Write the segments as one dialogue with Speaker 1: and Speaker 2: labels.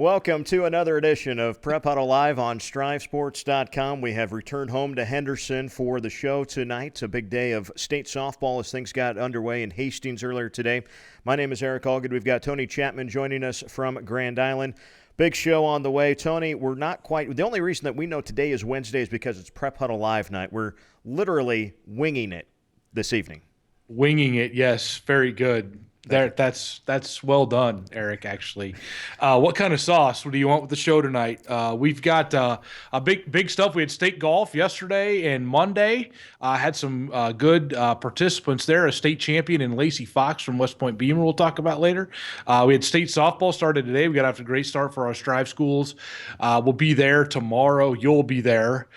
Speaker 1: Welcome to another edition of Prep Huddle Live on StriveSports.com. We have returned home to Henderson for the show tonight. A big day of state softball as things got underway in Hastings earlier today. My name is Eric Allgood. We've got Tony Chapman joining us from Grand Island. Big show on the way. Tony, we're not quite – the only reason that we know today is Wednesday is because it's Prep Huddle Live night. We're literally winging it this evening.
Speaker 2: Winging it, yes. Very good. That's well done, Eric, actually. What kind of sauce do you want with the show tonight? We've got a big stuff. We had state golf yesterday and Monday. Had some good participants there. A state champion in Lacey Fox from West Point Beamer we'll talk about later. We had state softball started today. We got off to a great start for our Strive schools. We'll be there tomorrow. You'll be there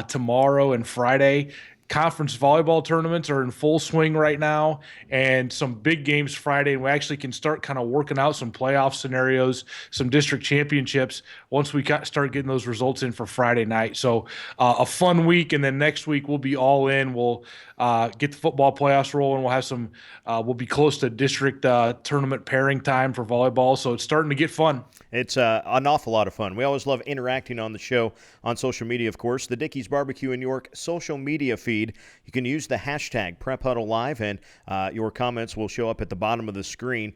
Speaker 2: tomorrow and Friday. Conference volleyball tournaments are in full swing right now, and some big games Friday, and we actually can start kind of working out some playoff scenarios, some district championships once we start getting those results in for Friday night. So a fun week, and then next week we'll be all in. We'll get the football playoffs rolling. We'll have some we'll be close to district tournament pairing time for volleyball, so it's starting to get fun.
Speaker 1: It's an awful lot of fun. We always love interacting on the show on social media, of course. The Dickey's Barbecue in York social media feed. You can use the hashtag PrepHuddleLive, and your comments will show up at the bottom of the screen.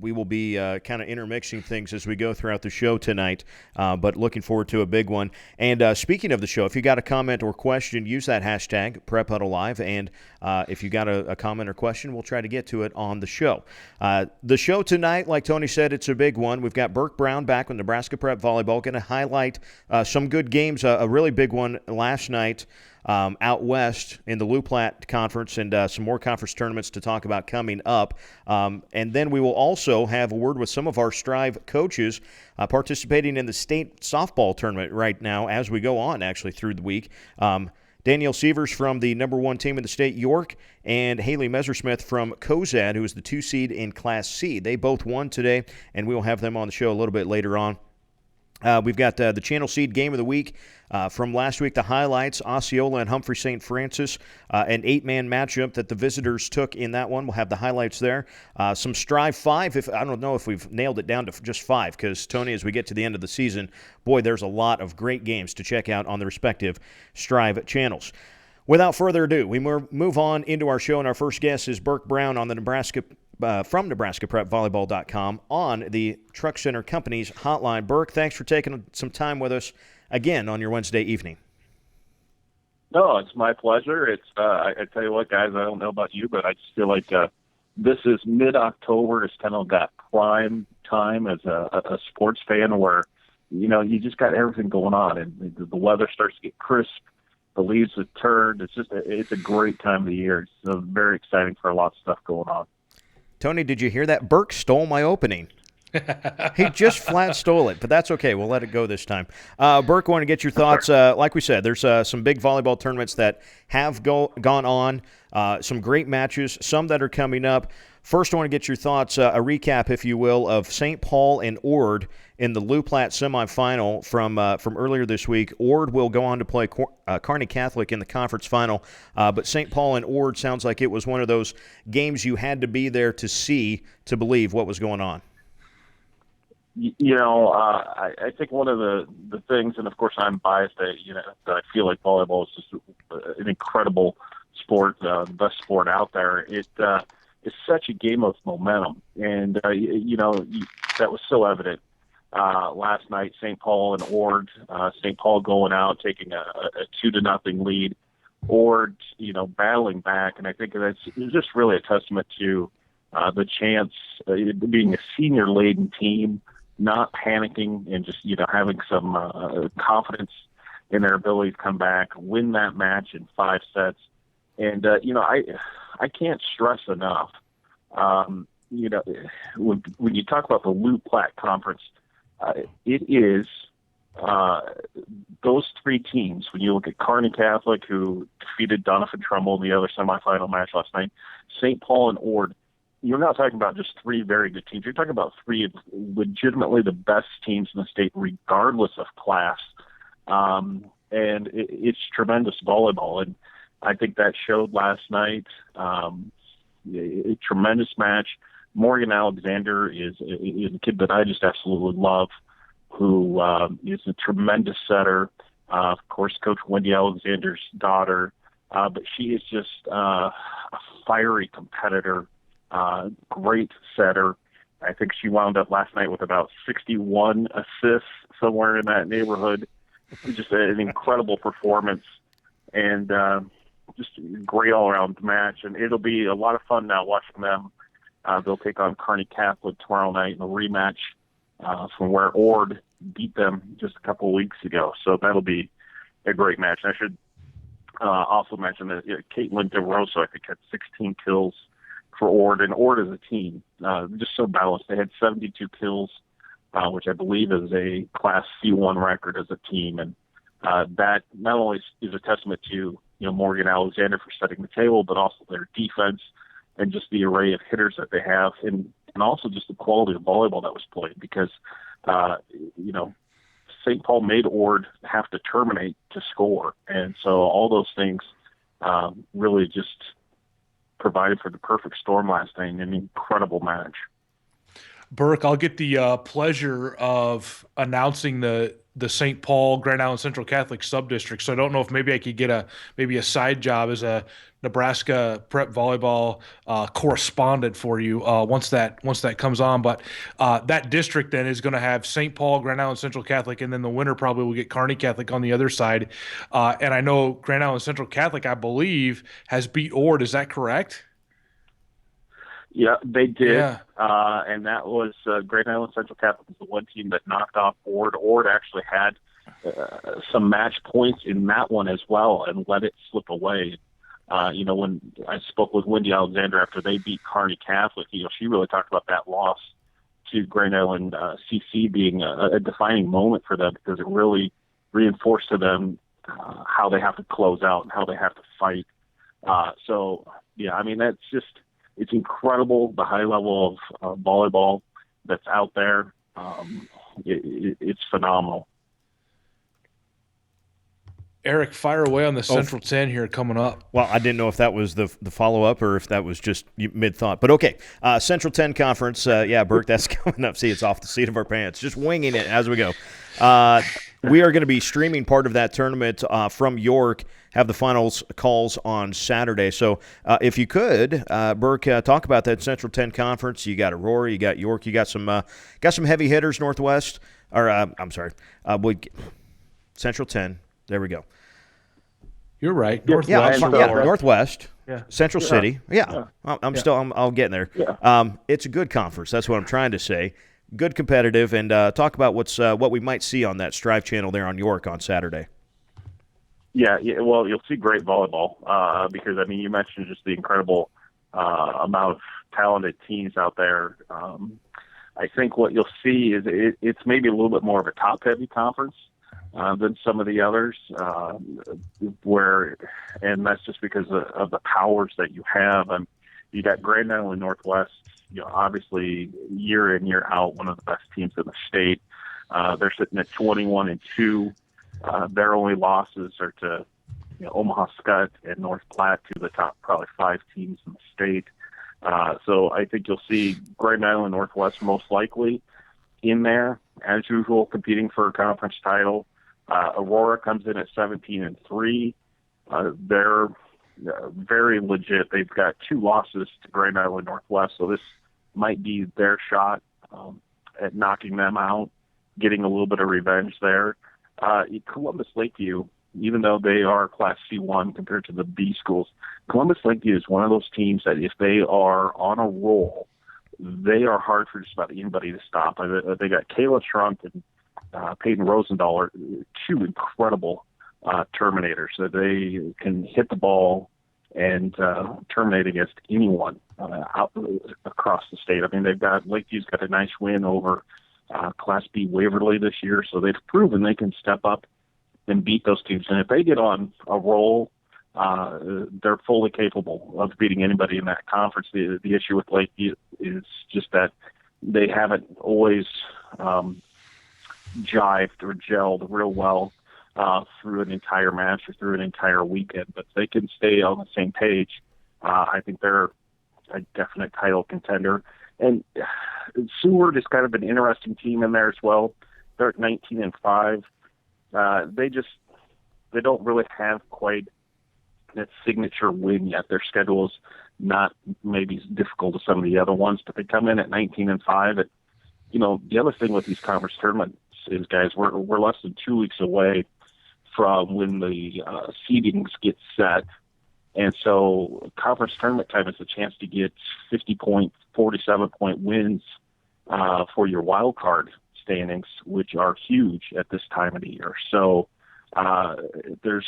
Speaker 1: We will be kind of intermixing things as we go throughout the show tonight, but looking forward to a big one. And speaking of the show, if you got a comment or question, use that hashtag PrepHuddleLive, and if you got a comment or question, we'll try to get to it on the show. The show tonight, like Tony said, it's a big one. We've got Berk Brown back with Nebraska Prep Volleyball, going to highlight some good games, a really big one last night out west in the Lou Platte Conference, and some more conference tournaments to talk about coming up. And then we will also have a word with some of our Strive coaches participating in the state softball tournament right now as we go on, actually, through the week. Danielle Seevers from the number one team in the state, York, and Haley Messersmith from Cozad, who is the 2 seed in Class C. They both won today, and we will have them on the show a little bit later on. We've got the Channel Seed Game of the Week from last week, the highlights, Osceola and Humphrey St. Francis, an 8-man matchup that the visitors took in that one. We'll have the highlights there. Some Strive 5. I don't know if we've nailed it down to just 5, because, Tony, as we get to the end of the season, boy, there's a lot of great games to check out on the respective Strive channels. Without further ado, we move on into our show, and our first guest is Berk Brown on the from NebraskaPrepVolleyball.com on the Truck Center Company's hotline. Berk, thanks for taking some time with us again on your Wednesday evening.
Speaker 3: No, it's my pleasure. It's I tell you what, guys, I don't know about you, but I just feel like this is mid-October. It's kind of that prime time as a sports fan where, you just got everything going on, and the weather starts to get crisp. The leaves have turned. It's a great time of the year. It's very exciting for a lot of stuff going on.
Speaker 1: Tony, did you hear that? Berk stole my opening. He just flat stole it, but that's okay. We'll let it go this time. Berk, want to get your thoughts. Like we said, there's some big volleyball tournaments that have gone on, some great matches, some that are coming up. First, I want to get your thoughts, a recap, if you will, of St. Paul and Ord in the Lou Platte semifinal from earlier this week. Ord will go on to play Kearney Catholic in the conference final, but St. Paul and Ord sounds like it was one of those games you had to be there to see to believe what was going on.
Speaker 3: I think one of the things, and of course I'm biased, that I feel like volleyball is just an incredible sport, the best sport out there. It's such a game of momentum, and that was so evident last night. St. Paul and Ord, St. Paul going out taking a 2-0 lead, Ord battling back, and I think it's just really a testament to the chance, being a senior laden team, not panicking, and just having some confidence in their ability to come back, win that match in 5 sets. And I can't stress enough, when you talk about the Lou Platte Conference, it is those 3 teams. When you look at Kearney Catholic, who defeated Donovan Trumbull in the other semifinal match last night, St. Paul and Ord, you're not talking about just 3 very good teams. You're talking about 3 of legitimately the best teams in the state, regardless of class. And it's tremendous volleyball. And I think that showed last night. A tremendous match. Morgan Alexander is a kid that I just absolutely love. who is a tremendous setter. Of course, Coach Wendy Alexander's daughter, but she is just a fiery competitor, great setter. I think she wound up last night with about 61 assists, somewhere in that neighborhood. Just an incredible performance, and just a great all-around match. And it'll be a lot of fun now watching them. They'll take on Kearney Catholic tomorrow night in a rematch from where Ord beat them just a couple of weeks ago. So that'll be a great match. And I should also mention that Caitlin DeRosa, I think, had 16 kills for Ord, and Ord as a team, just so balanced. They had 72 kills, which I believe is a Class C1 record as a team, and that not only is a testament to Morgan Alexander for setting the table, but also their defense and just the array of hitters that they have, and also just the quality of volleyball that was played. Because St. Paul made Ord have to terminate to score, and so all those things really just provided for the perfect storm last night. An incredible match.
Speaker 2: Berk, I'll get the pleasure of announcing the St. Paul Grand Island Central Catholic Subdistrict. So I don't know if maybe I could get maybe a side job as a Nebraska prep volleyball correspondent for you once that comes on. But that district then is going to have St. Paul, Grand Island Central Catholic, and then the winner probably will get Kearney Catholic on the other side. And I know Grand Island Central Catholic, I believe, has beat Ord. Is that correct?
Speaker 3: Yeah, they did.
Speaker 2: Yeah.
Speaker 3: And that was Grand Island Central Catholic was the one team that knocked off Ord. Ord actually had some match points in that one as well and let it slip away. When I spoke with Wendy Alexander after they beat Kearney Catholic, she really talked about that loss to Grand Island CC being a defining moment for them, because it really reinforced to them how they have to close out and how they have to fight. That's just, it's incredible, the high level of volleyball that's out there. It's phenomenal.
Speaker 2: Eric, fire away on the Central 10 here coming up.
Speaker 1: Well, I didn't know if that was the follow-up or if that was just mid-thought. But okay, Central 10 Conference, Berk, that's coming up. See, it's off the seat of our pants. Just winging it as we go. We are going to be streaming part of that tournament from York, have the finals calls on Saturday. So if you could, Berk, talk about that Central 10 Conference. You got Aurora, you got York, you got some heavy hitters, Northwest. Central 10. There we go.
Speaker 2: You're right.
Speaker 1: Northwest. Northwest.
Speaker 2: Yeah.
Speaker 1: Central City. Yeah. I'm getting there.
Speaker 3: Yeah.
Speaker 1: It's a good conference. That's what I'm trying to say. Good competitive, and talk about what we might see on that Strive channel there on York on Saturday.
Speaker 3: Yeah, well, you'll see great volleyball because, you mentioned just the incredible amount of talented teams out there. I think what you'll see is it's maybe a little bit more of a top-heavy conference than some of the others, and that's just because of the powers that you have. And you got Grand Island Northwest, obviously year in, year out, one of the best teams in the state. They're sitting at 21-2. Their only losses are to Omaha Skutt and North Platte, two of the top probably 5 teams in the state. So I think you'll see Grand Island Northwest most likely in there, as usual, competing for a conference title. Aurora comes in at 17-3. They're very legit. They've got 2 losses to Grand Island Northwest, so this might be their shot at knocking them out, getting a little bit of revenge there. Columbus Lakeview, even though they are Class C1 compared to the B schools, Columbus Lakeview is one of those teams that if they are on a roll, they are hard for just about anybody to stop. They got Kayla Shrunk and Peyton Rosendahl are 2 incredible terminators. So they can hit the ball and terminate against anyone out across the state. Lakeview's got a nice win over Class B Waverly this year, so they've proven they can step up and beat those teams. And if they get on a roll, they're fully capable of beating anybody in that conference. The issue with Lakeview is just that they haven't always jived or gelled real well through an entire match or through an entire weekend. But if they can stay on the same page, I think they're a definite title contender. And Seward is kind of an interesting team in there as well. They're at 19-5. They don't really have quite that signature win yet. Their schedule's not maybe as difficult as some of the other ones, but they come in at 19-5. The other thing with these conference tournaments is, guys, we're less than 2 weeks away from when the seedings get set. And so conference tournament time is a chance to get 50-point, 47-point wins for your wild card standings, which are huge at this time of the year. So there's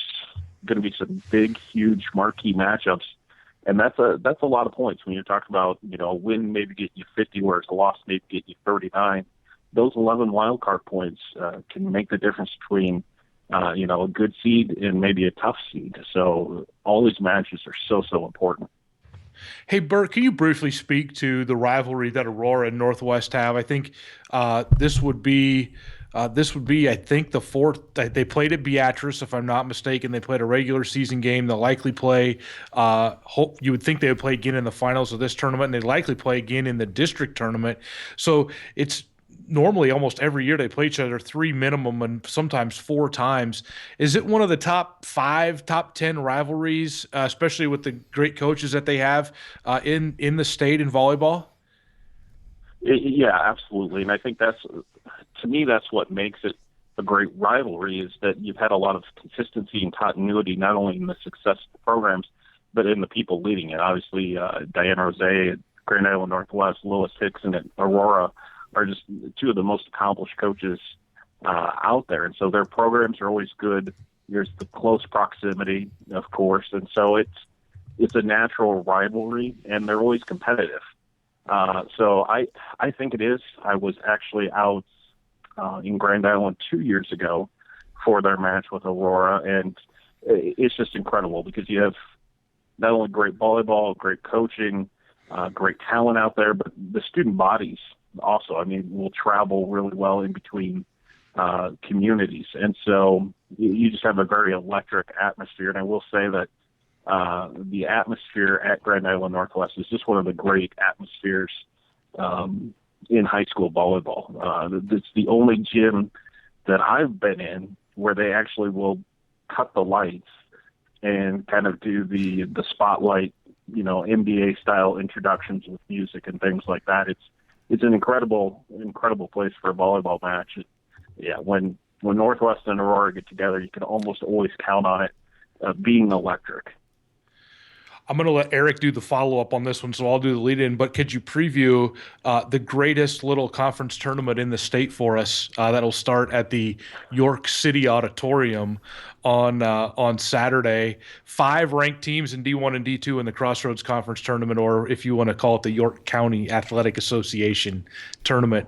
Speaker 3: going to be some big, huge marquee matchups, and that's a lot of points when you're talking about, a win maybe get you 50, whereas a loss maybe get you 39. Those 11 wild card points can make the difference between a good seed and maybe a tough seed. So all these matches are so important.
Speaker 2: Hey, Berk, can you briefly speak to the rivalry that Aurora and Northwest have? I think this would be, I think, the fourth. They played at Beatrice, if I'm not mistaken. They played a regular season game. They'll likely play. You would think they would play again in the finals of this tournament, and they'd likely play again in the district tournament. So it's normally almost every year they play each other 3 minimum and sometimes 4 times. Is it one of the top 5, top 10 rivalries, especially with the great coaches that they have in the state in volleyball?
Speaker 3: Yeah, absolutely. And I think to me, that's what makes it a great rivalry, is that you've had a lot of consistency and continuity, not only in the success of the programs, but in the people leading it. Obviously, Diane Rose at Grand Island Northwest, Lois Hickson at Aurora are just 2 of the most accomplished coaches out there. And so their programs are always good. There's the close proximity, of course. And so it's a natural rivalry, and they're always competitive. So I think it is. I was actually out in Grand Island 2 years ago for their match with Aurora, and it's just incredible because you have not only great volleyball, great coaching, great talent out there, but the student bodies also, will travel really well in between communities. And so you just have a very electric atmosphere. And I will say that the atmosphere at Grand Island Northwest is just one of the great atmospheres in high school volleyball. It's the only gym that I've been in where they actually will cut the lights and kind of do the spotlight, NBA style introductions with music and things like that. It's an incredible place for a volleyball match. When Northwest and Aurora get together, you can almost always count on it being electric.
Speaker 2: I'm going to let Eric do the follow-up on this one, so I'll do the lead-in. But could you preview the greatest little conference tournament in the state for us that'll start at the York City Auditorium on Saturday? 5 ranked teams in D1 and D2 in the Crossroads Conference Tournament, or if you want to call it the York County Athletic Association Tournament.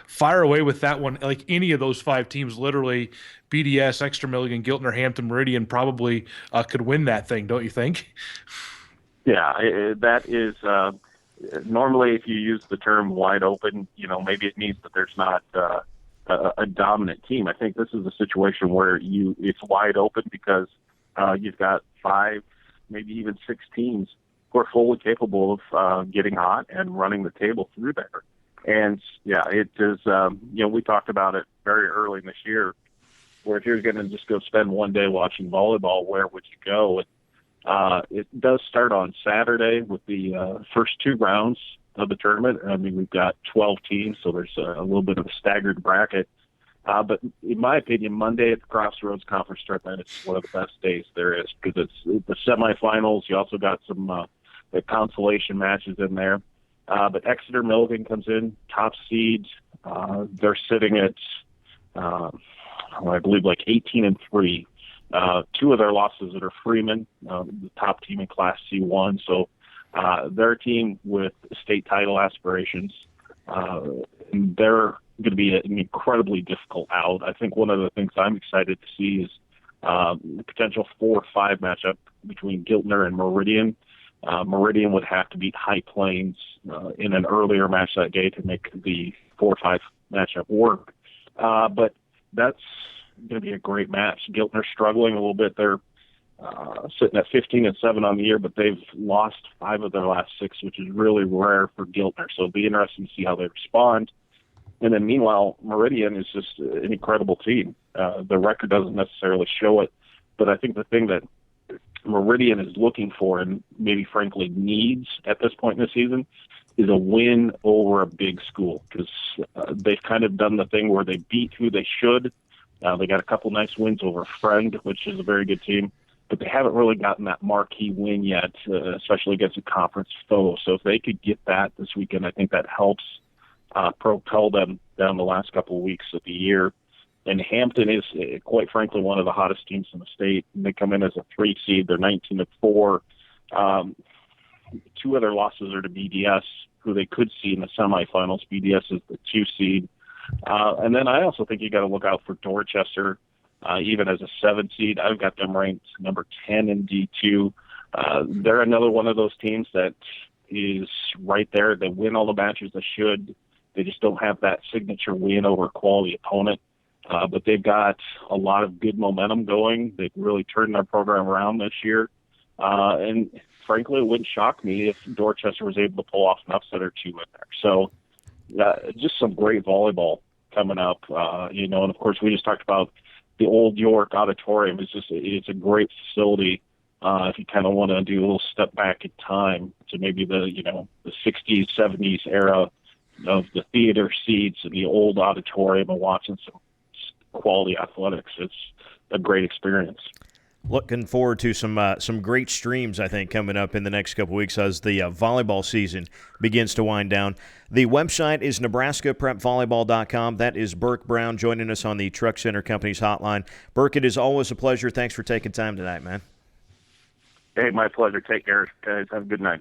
Speaker 2: Fire away with that one. Like any of those 5 teams, literally BDS, Exeter Milligan, Giltner, Hampton, Meridian probably could win that thing, don't you think?
Speaker 3: Yeah, that is normally if you use the term wide open, maybe it means that there's not a dominant team. I think this is a situation where it's wide open because you've got 5, maybe even 6 teams who are fully capable of getting hot and running the table through there. And yeah, it is. We talked about it very early in this year, where if you're going to just go spend one day watching volleyball, where would you go? It does start on Saturday with the first 2 rounds of the tournament. We've got 12 teams, so there's a little bit of a staggered bracket. But in my opinion, Monday at the Crossroads Conference Tournament is one of the best days there is because it's the semifinals. You also got some the consolation matches in there. But Exeter Milligan comes in, top seed. They're sitting at, I believe, like 18-3. 2 of their losses that are Freeman, the top team in Class C1. So they're a team with state title aspirations. And they're going to be an incredibly difficult out. I think one of the things I'm excited to see is the potential 4-5 matchup between Giltner and Meridian. Meridian would have to beat High Plains in an earlier match that day to make the 4-5 matchup work. But that's going to be a great match. Giltner's struggling a little bit. They're sitting at 15-7 on the year, but they've lost 5 of their last 6, which is really rare for Giltner. So it'll be interesting to see how they respond. And then meanwhile, Meridian is just an incredible team. The record doesn't necessarily show it, but I think the thing that Meridian is looking for and maybe frankly needs at this point in the season is a win over a big school, because they've kind of done the thing where they beat who they should. They got a couple nice wins over Friend, which is a very good team, but they haven't really gotten that marquee win yet, especially against a conference foe. So if they could get that this weekend, I think that helps propel them down the last couple of weeks of the year. And Hampton is, quite frankly, one of the hottest teams in the state. And they come in as a 3 seed. They're 19-4. 2 other losses are to BDS, who they could see in the semifinals. BDS is the 2 seed. And then I also think you got to look out for Dorchester, even as a 7 seed. I've got them ranked number 10 in D2. They're another one of those teams that is right there. They win all the matches they should. They just don't have that signature win over a quality opponent. But they've got a lot of good momentum going. They've really turned their program around this year. And frankly, it wouldn't shock me if Dorchester was able to pull off an upset or 2 in there. So just some great volleyball coming up. And of course, we just talked about the Old York Auditorium. It's a great facility. If you kind of want to do a little step back in time to maybe the 60s, 70s era of the theater seats and the old auditorium and watching some quality athletics, it's a great experience.
Speaker 1: Looking forward to some great streams, I think, coming up in the next couple weeks as the volleyball season begins to wind down. The website is NebraskaPrepVolleyball.com. That is Berk Brown joining us on the Truck Center Company's hotline. Berk, it is always a pleasure. Thanks for taking time tonight, man.
Speaker 3: Hey, my pleasure. Take care, guys. Have a good night.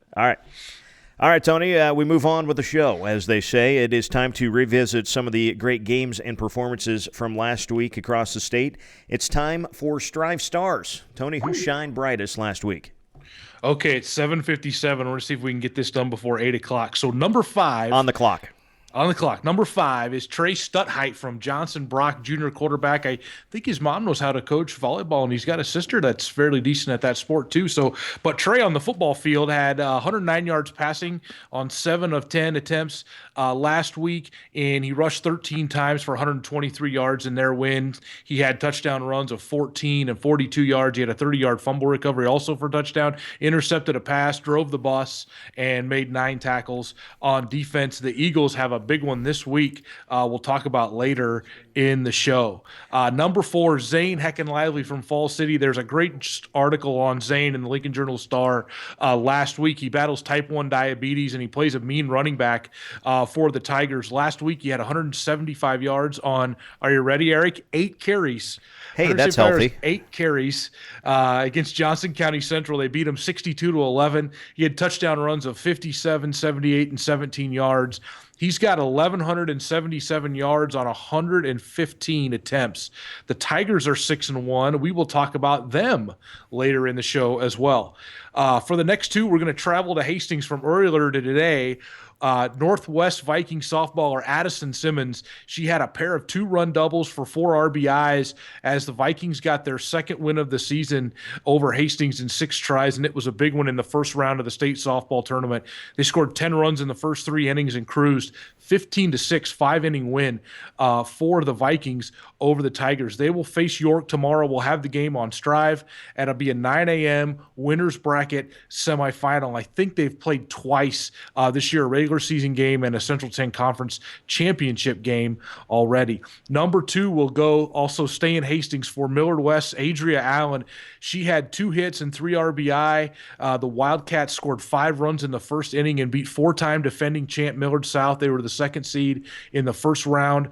Speaker 1: All right, Tony, we move on with the show. As they say, it is time to revisit some of the great games and performances from last week across the state. It's time for Strive Stars. Tony, who shined brightest last week?
Speaker 2: Okay, it's 7:57. We're going to see if we can get this done before 8 o'clock. So number 5.
Speaker 1: On the clock.
Speaker 2: On the clock, number 5 is Trey Stutheit from Johnson Brock Junior quarterback. I think his mom knows how to coach volleyball, and he's got a sister that's fairly decent at that sport too. But Trey on the football field had 109 yards passing on 7 of 10 attempts last week, and he rushed 13 times for 123 yards in their win. He had touchdown runs of 14 and 42 yards. He had a 30-yard fumble recovery also for a touchdown, intercepted a pass, drove the bus, and made 9 tackles on defense. The Eagles have a big one this week we'll talk about later in the show. Number 4, Zane Heckenlively from Fall City. There's a great article on Zane in the Lincoln Journal-Star last week. He battles type 1 diabetes, and he plays a mean running back for the Tigers. Last week, he had 175 yards on, are you ready, Eric? 8 carries.
Speaker 1: Hey, that's healthy.
Speaker 2: 8 carries against Johnson County Central. They beat him 62-11. He had touchdown runs of 57, 78, and 17 yards. He's got 1,177 yards on 115 attempts. The Tigers are 6-1. We will talk about them later in the show as well. For the next 2, we're going to travel to Hastings from earlier to today. Northwest Viking softballer Addison Simmons, she had a pair of 2-run doubles for 4 RBIs as the Vikings got their second win of the season over Hastings in 6 tries, and it was a big one in the first round of the state softball tournament. They scored 10 runs in the first 3 innings and cruised 15-6, 5-inning win for the Vikings over the Tigers. They will face York tomorrow. We'll have the game on Strive, and it'll be a 9 a.m. winner's bracket semifinal. I think they've played twice this year, a regular season game and a Central 10 Conference championship game already. Number 2 will go also stay in Hastings for Millard West's Adria Allen. She had 2 hits and 3 RBI. The Wildcats scored 5 runs in the first inning and beat 4-time defending champ Millard South. They were the second seed in the first round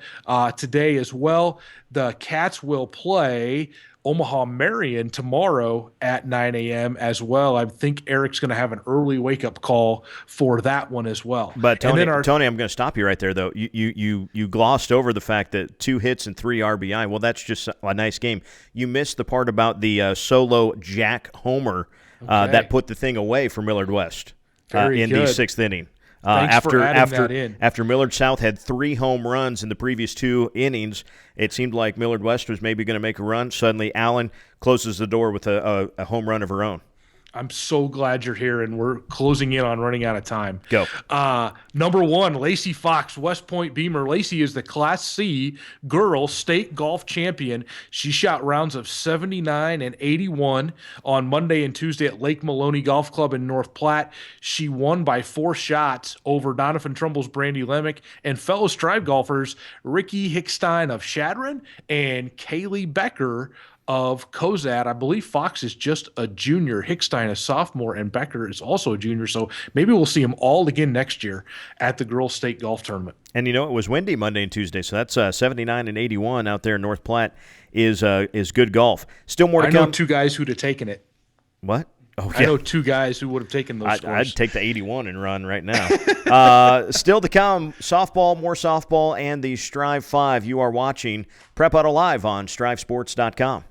Speaker 2: today as well. The Cats will play Omaha Marion tomorrow at 9 a.m. as well. I think Eric's going to have an early wake-up call for that one as well.
Speaker 1: But Tony, Tony, I'm going to stop you right there, though. You glossed over the fact that 2 hits and 3 RBI. Well, that's just a nice game. You missed the part about the solo jack homer that put the thing away for Millard West in the 6th inning. After Millard South had 3 home runs in the previous 2 innings, it seemed like Millard West was maybe going to make a run. Suddenly, Allen closes the door with a home run of her own.
Speaker 2: I'm so glad you're here, and we're closing in on running out of time.
Speaker 1: Go.
Speaker 2: Number one, Lacey Fox, West Point Beamer. Lacey is the Class C girls state golf champion. She shot rounds of 79 and 81 on Monday and Tuesday at Lake Maloney Golf Club in North Platte. She won by 4 shots over Donovan Trumbull's Brandy Lemick and fellow Strive golfers Ricky Hickstein of Shadron and Kaylee Becker of Cozad. I believe Fox is just a junior, Hickstein a sophomore, and Becker is also a junior. So maybe we'll see them all again next year at the girls' state golf tournament.
Speaker 1: And, it was windy Monday and Tuesday, so that's 79 and 81 out there in North Platte is good golf. Still more to come.
Speaker 2: I know 2 guys who'd have taken it.
Speaker 1: What? Oh, yeah.
Speaker 2: I know 2 guys who would have taken those scores.
Speaker 1: I'd take the 81 and run right now. Still to come, softball, more softball, and the Strive 5. You are watching Prep Huddle Live on StriveSports.com.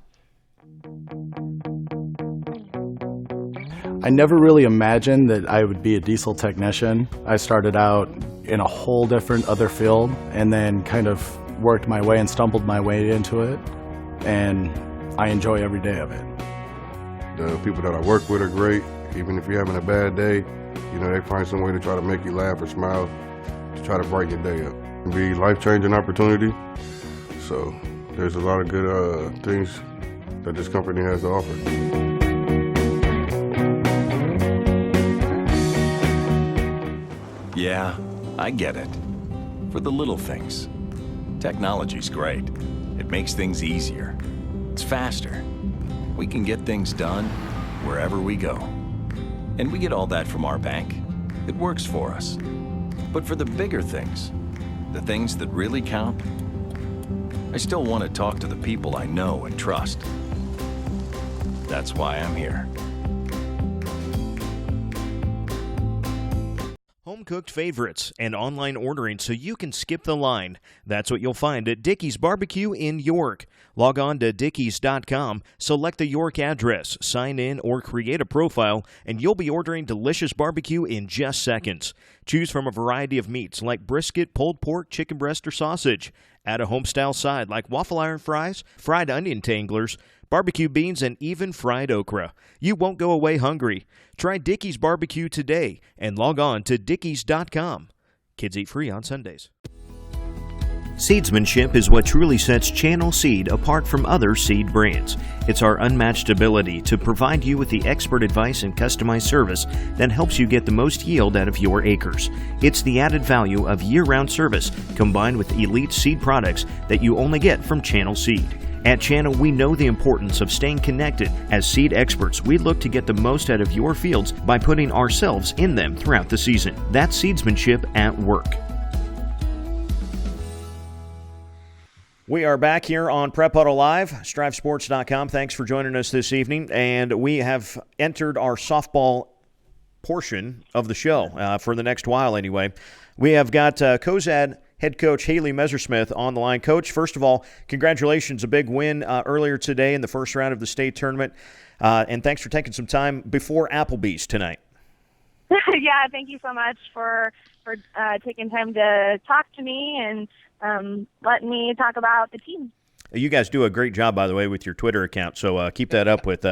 Speaker 4: I never really imagined that I would be a diesel technician. I started out in a whole different other field and then kind of worked my way and stumbled my way into it, and I enjoy every day of it.
Speaker 5: The people that I work with are great. Even if you're having a bad day, they find some way to try to make you laugh or smile to try to brighten your day up. It'll be a life-changing opportunity. So there's a lot of good things that this company has to offer.
Speaker 6: Yeah, I get it. For the little things. Technology's great. It makes things easier. It's faster. We can get things done wherever we go. And we get all that from our bank. It works for us. But for the bigger things, the things that really count, I still want to talk to the people I know and trust. That's why I'm here.
Speaker 1: Home-cooked favorites and online ordering so you can skip the line. That's what you'll find at Dickey's Barbecue in York. Log on to Dickeys.com, select the York address, sign in, or create a profile, and you'll be ordering delicious barbecue in just seconds. Choose from a variety of meats like brisket, pulled pork, chicken breast, or sausage. Add a home-style side like waffle iron fries, fried onion tanglers, barbecue beans, and even fried okra. You won't go away hungry. Try Dickey's Barbecue today and log on to Dickeys.com. Kids eat free on Sundays. Seedsmanship is what truly sets Channel Seed apart from other seed brands. It's our unmatched ability to provide you with the expert advice and customized service that helps you get the most yield out of your acres. It's the added value of year-round service combined with elite seed products that you only get from Channel Seed. At Channel, we know the importance of staying connected. As seed experts, we look to get the most out of your fields by putting ourselves in them throughout the season. That's seedsmanship at work. We are back here on Prep Huddle Live, StriveSports.com. Thanks for joining us this evening. And we have entered our softball portion of the show for the next while anyway. We have got Cozad head coach Haley Messersmith on the line. Coach, first of all, congratulations. A big win earlier today in the first round of the state tournament. And thanks for taking some time before Applebee's tonight.
Speaker 7: Yeah, thank you so much for taking time to talk to me and letting me talk about the team.
Speaker 1: You guys do a great job, by the way, with your Twitter account. So keep that up with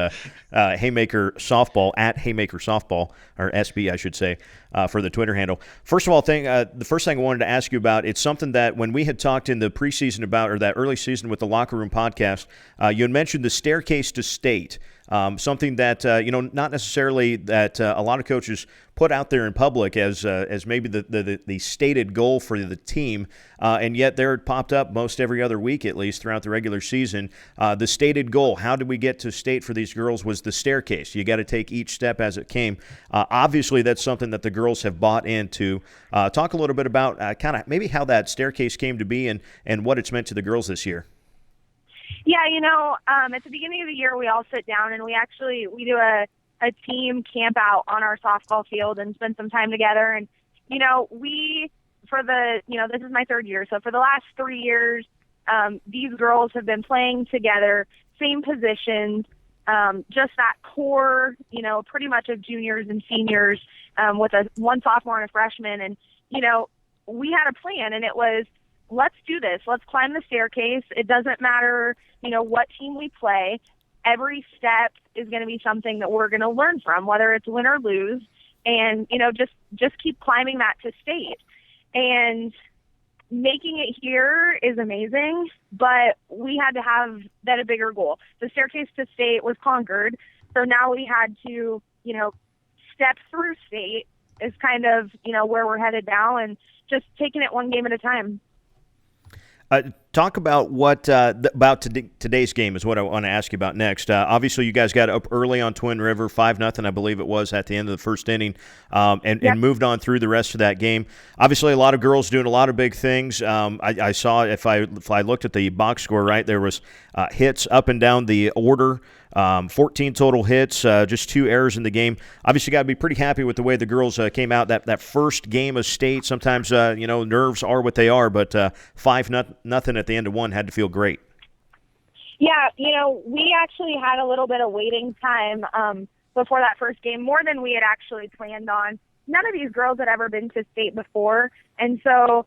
Speaker 1: Haymaker Softball, at Haymaker Softball, or SB, I should say, for the Twitter handle. First of all, the first thing I wanted to ask you about, it's something that when we had talked in the preseason about, or that early season with the Locker Room podcast, you had mentioned the staircase to state. Something that not necessarily that a lot of coaches put out there in public as maybe the stated goal for the team, and yet there it popped up most every other week at least throughout the regular season. The stated goal, how did we get to state for these girls, was the staircase. You got to take each step as it came. Obviously, that's something that the girls have bought into. Talk a little bit about kind of maybe how that staircase came to be and what it's meant to the girls this year.
Speaker 7: Yeah, at the beginning of the year, we all sit down and we do a team camp out on our softball field and spend some time together. And, this is my 3rd year. So for the last 3 years, these girls have been playing together, same positions, just that core, pretty much of juniors and seniors with one sophomore and a freshman. And, we had a plan, and it was, let's do this. Let's climb the staircase. It doesn't matter, what team we play. every step is going to be something that we're going to learn from, whether it's win or lose, and, just keep climbing that to state. And making it here is amazing, but we had to have that a bigger goal. The staircase to state was conquered, so now we had to, step through state is kind of, where we're headed now, and just taking it one game at a time.
Speaker 1: Talk about what about today's game is what I want to ask you about next. Obviously, you guys got up early on Twin River, 5-0, I believe it was, at the end of the first inning, and moved on through the rest of that game. Obviously, a lot of girls doing a lot of big things. I saw, if I looked at the box score right, there was hits up and down the order. 14 total hits, just 2 errors in the game. Obviously, got to be pretty happy with the way the girls came out. That first game of state, sometimes nerves are what they are, but 5-0 at the end of one had to feel great.
Speaker 7: Yeah, we actually had a little bit of waiting time before that first game, more than we had actually planned on. None of these girls had ever been to state before, and so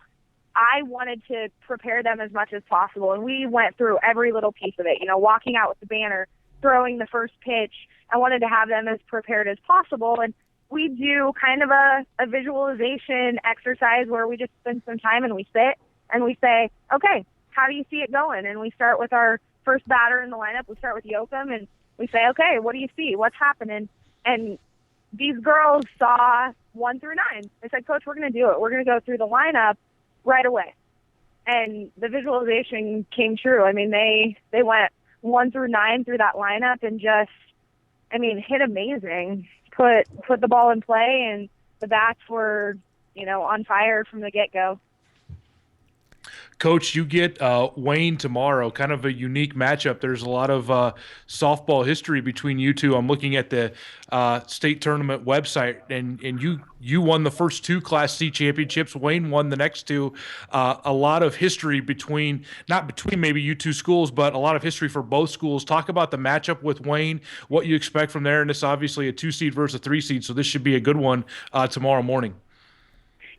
Speaker 7: I wanted to prepare them as much as possible, and we went through every little piece of it, walking out with the banner, throwing the first pitch. I wanted to have them as prepared as possible, and we do kind of a visualization exercise where we just spend some time and we sit and we say, okay, how do you see it going? And we start with our first batter in the lineup. We start with Yoakum, and we say, okay, what do you see? What's happening? And these girls saw 1 through 9. They said, Coach, we're going to do it. We're going to go through the lineup right away. And the visualization came true. I mean, they went 1 through 9 through that lineup and just, hit amazing. Put the ball in play, and the bats were, on fire from the get-go.
Speaker 2: Coach, you get Wayne tomorrow, kind of a unique matchup. There's a lot of softball history between you two. I'm looking at the state tournament website, and you won the first 2 Class C championships. Wayne won the next 2. A lot of history not between maybe you two schools, but a lot of history for both schools. Talk about the matchup with Wayne, what you expect from there, and it's obviously a 2-seed versus a 3-seed, so this should be a good one tomorrow morning.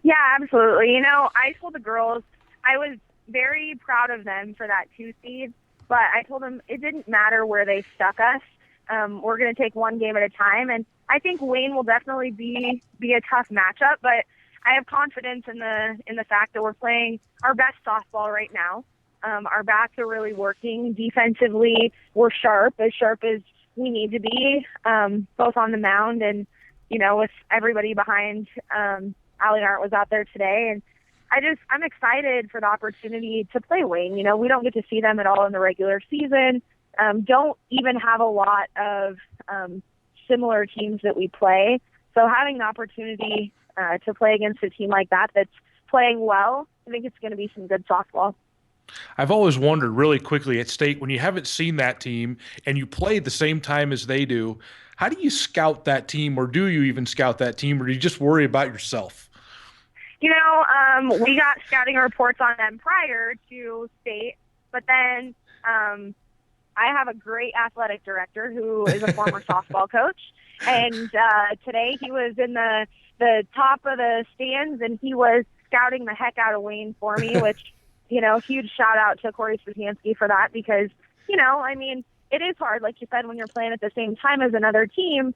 Speaker 7: Yeah, absolutely. I told the girls I was very proud of them for that 2 seed, but I told them it didn't matter where they stuck us. We're going to take one game at a time, and I think Wayne will definitely be a tough matchup, but I have confidence in the fact that we're playing our best softball right now. Our bats are really working. Defensively, we're sharp as we need to be, both on the mound and, with everybody behind. Allie Nart was out there today, and I'm excited for the opportunity to play Wayne. We don't get to see them at all in the regular season. Don't even have a lot of similar teams that we play. So having the opportunity to play against a team like that that's playing well, I think it's going to be some good softball.
Speaker 2: I've always wondered really quickly at state, when you haven't seen that team and you play at the same time as they do, how do you scout that team, or do you even scout that team, or do you just worry about yourself?
Speaker 7: We got scouting reports on them prior to state, but then I have a great athletic director who is a former softball coach, and today he was in the top of the stands, and he was scouting the heck out of Wayne for me, which, huge shout out to Corey Straczynski for that, because, it is hard, like you said, when you're playing at the same time as another team.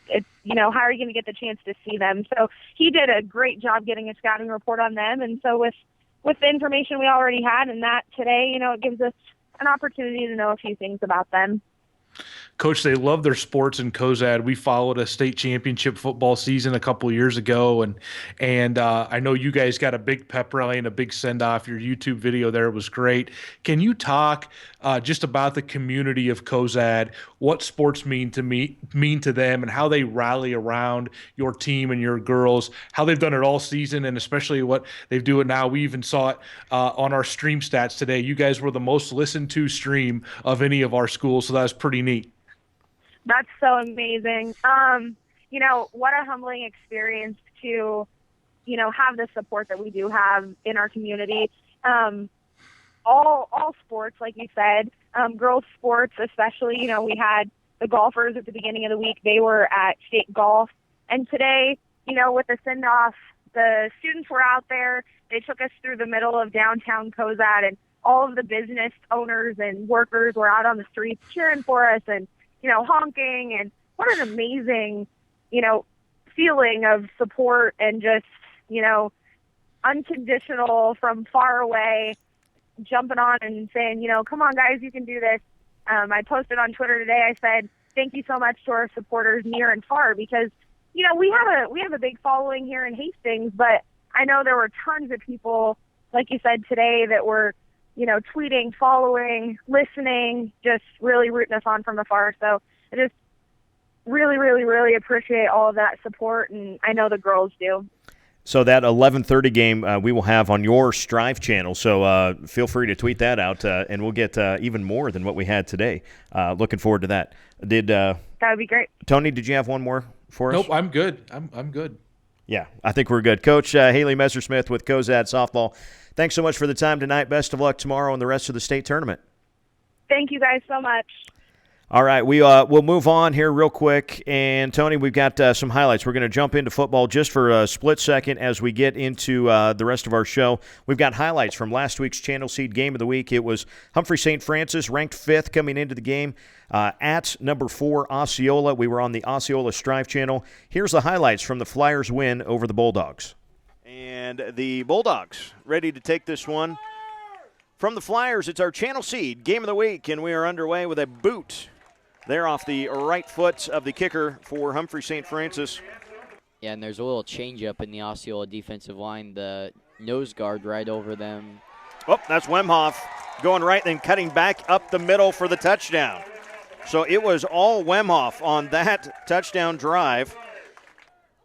Speaker 7: It's, how are you going to get the chance to see them? So he did a great job getting a scouting report on them. And so with the information we already had and that today, it gives us an opportunity to know a few things about them.
Speaker 2: Coach, they love their sports in Cozad. We followed a state championship football season a couple of years ago, and I know you guys got a big pep rally and a big send-off. Your YouTube video there was great. Can you talk just about the community of Cozad, what sports mean to them, and how they rally around your team and your girls, how they've done it all season, and especially what they do it now? We even saw it on our stream stats today. You guys were the most listened to stream of any of our schools, so that was pretty neat.
Speaker 7: That's so amazing. What a humbling experience to, have the support that we do have in our community. All sports, like you said, girls sports especially, we had the golfers at the beginning of the week. They were at state golf. And today, with the send-off, the students were out there. They took us through the middle of downtown Cozad, and all of the business owners and workers were out on the streets cheering for us and, honking. And what an amazing, feeling of support and just, unconditional from far away, jumping on and saying, come on, guys, you can do this. I posted on Twitter today. I said, thank you so much to our supporters near and far, because, we have a big following here in Hastings, but I know there were tons of people, like you said today, that were, tweeting, following, listening, just really rooting us on from afar. So I just really, really, really appreciate all of that support, and I know the girls do.
Speaker 1: So that 11:30 game we will have on your Strive channel. So feel free to tweet that out, and we'll get even more than what we had today. Looking forward to that.
Speaker 7: That would be great.
Speaker 1: Tony, did you have one more for us?
Speaker 2: Nope, I'm good. I'm good.
Speaker 1: Yeah, I think we're good. Coach Haley Messersmith with Cozad Softball, thanks so much for the time tonight. Best of luck tomorrow and the rest of the state tournament.
Speaker 7: Thank you guys so much.
Speaker 1: All right, we'll move on here real quick. And, Tony, we've got some highlights. We're going to jump into football just for a split second as we get into the rest of our show. We've got highlights from last week's Channel Seed Game of the Week. It was Humphrey St. Francis, ranked 5th coming into the game, at number 4, Osceola. We were on the Osceola Strive channel. Here's the highlights from the Flyers' win over the Bulldogs. And the Bulldogs ready to take this one from the Flyers. It's our Channel Seed Game of the Week, and we are underway with a boot. They're off the right foot of the kicker for Humphrey St. Francis.
Speaker 8: Yeah, and there's a little change-up in the Osceola defensive line. The nose guard right over them.
Speaker 1: Oh, that's Wemhoff going right, then cutting back up the middle for the touchdown. So it was all Wemhoff on that touchdown drive.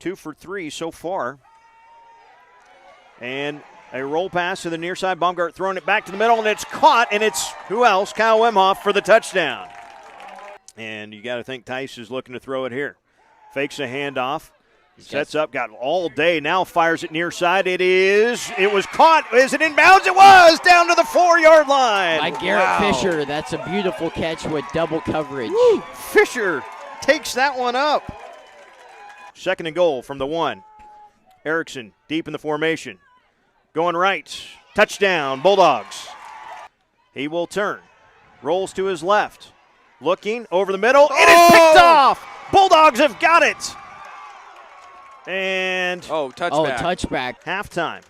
Speaker 1: 2 for 3 so far. And a roll pass to the near side. Baumgart throwing it back to the middle, and it's caught, and it's who else? Kyle Wemhoff for the touchdown. And you got to think Tice is looking to throw it here. Fakes a handoff. Sets up, got all day. Now fires it near side. It was caught. Is it inbounds? It was down to the 4-yard line.
Speaker 8: By Garrett Fisher. That's a beautiful catch with double coverage.
Speaker 1: Woo, Fisher takes that one up. 2nd and goal from the 1. Erickson deep in the formation. Going right. Touchdown, Bulldogs. He will turn. Rolls to his left. Looking over the middle. It is picked off. Bulldogs have got it. And
Speaker 8: touchback.
Speaker 1: Halftime.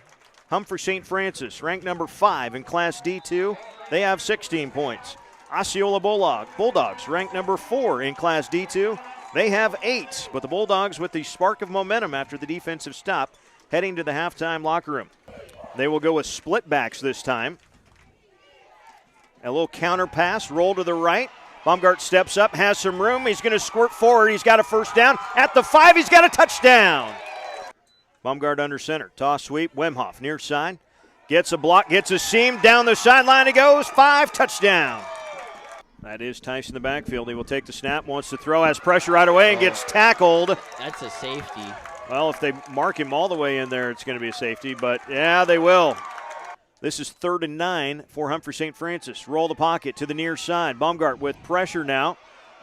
Speaker 1: Humphrey St. Francis, ranked number 5 in Class D2. They have 16 points. Osceola Bulldogs, ranked number 4 in Class D2. They have 8. But the Bulldogs with the spark of momentum after the defensive stop, heading to the halftime locker room. They will go with split backs this time. A little counter pass, roll to the right. Baumgart steps up, has some room. He's going to squirt forward. He's got a first down. At the 5, he's got a touchdown. Baumgart under center. Toss sweep. Wemhoff near side. Gets a block, gets a seam. Down the sideline he goes. 5, touchdown. That is Tice in the backfield. He will take the snap, wants to throw, has pressure right away, and gets tackled.
Speaker 8: That's a safety.
Speaker 1: Well, if they mark him all the way in there, it's going to be a safety. But, yeah, they will. This is 3rd and 9 for Humphrey St. Francis. Roll the pocket to the near side. Baumgart with pressure now.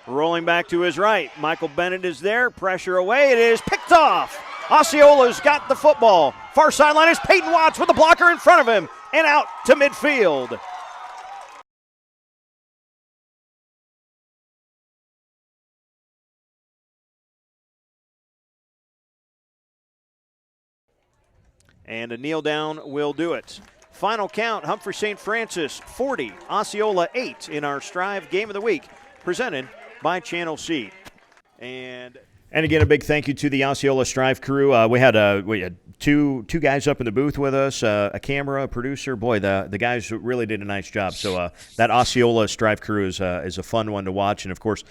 Speaker 1: Rolling back to his right. Michael Bennett is there. Pressure away. It is picked off. Osceola's got the football. Far sideline is Peyton Watts with the blocker in front of him and out to midfield. And a kneel down will do it. Final count, Humphrey St. Francis 40, Osceola 8 in our Strive Game of the Week, presented by Channel Seed. And again, a big thank you to the Osceola Strive crew. We had two guys up in the booth with us, a camera, a producer. Boy, the guys really did a nice job. So that Osceola Strive crew is a fun one to watch. And, of course,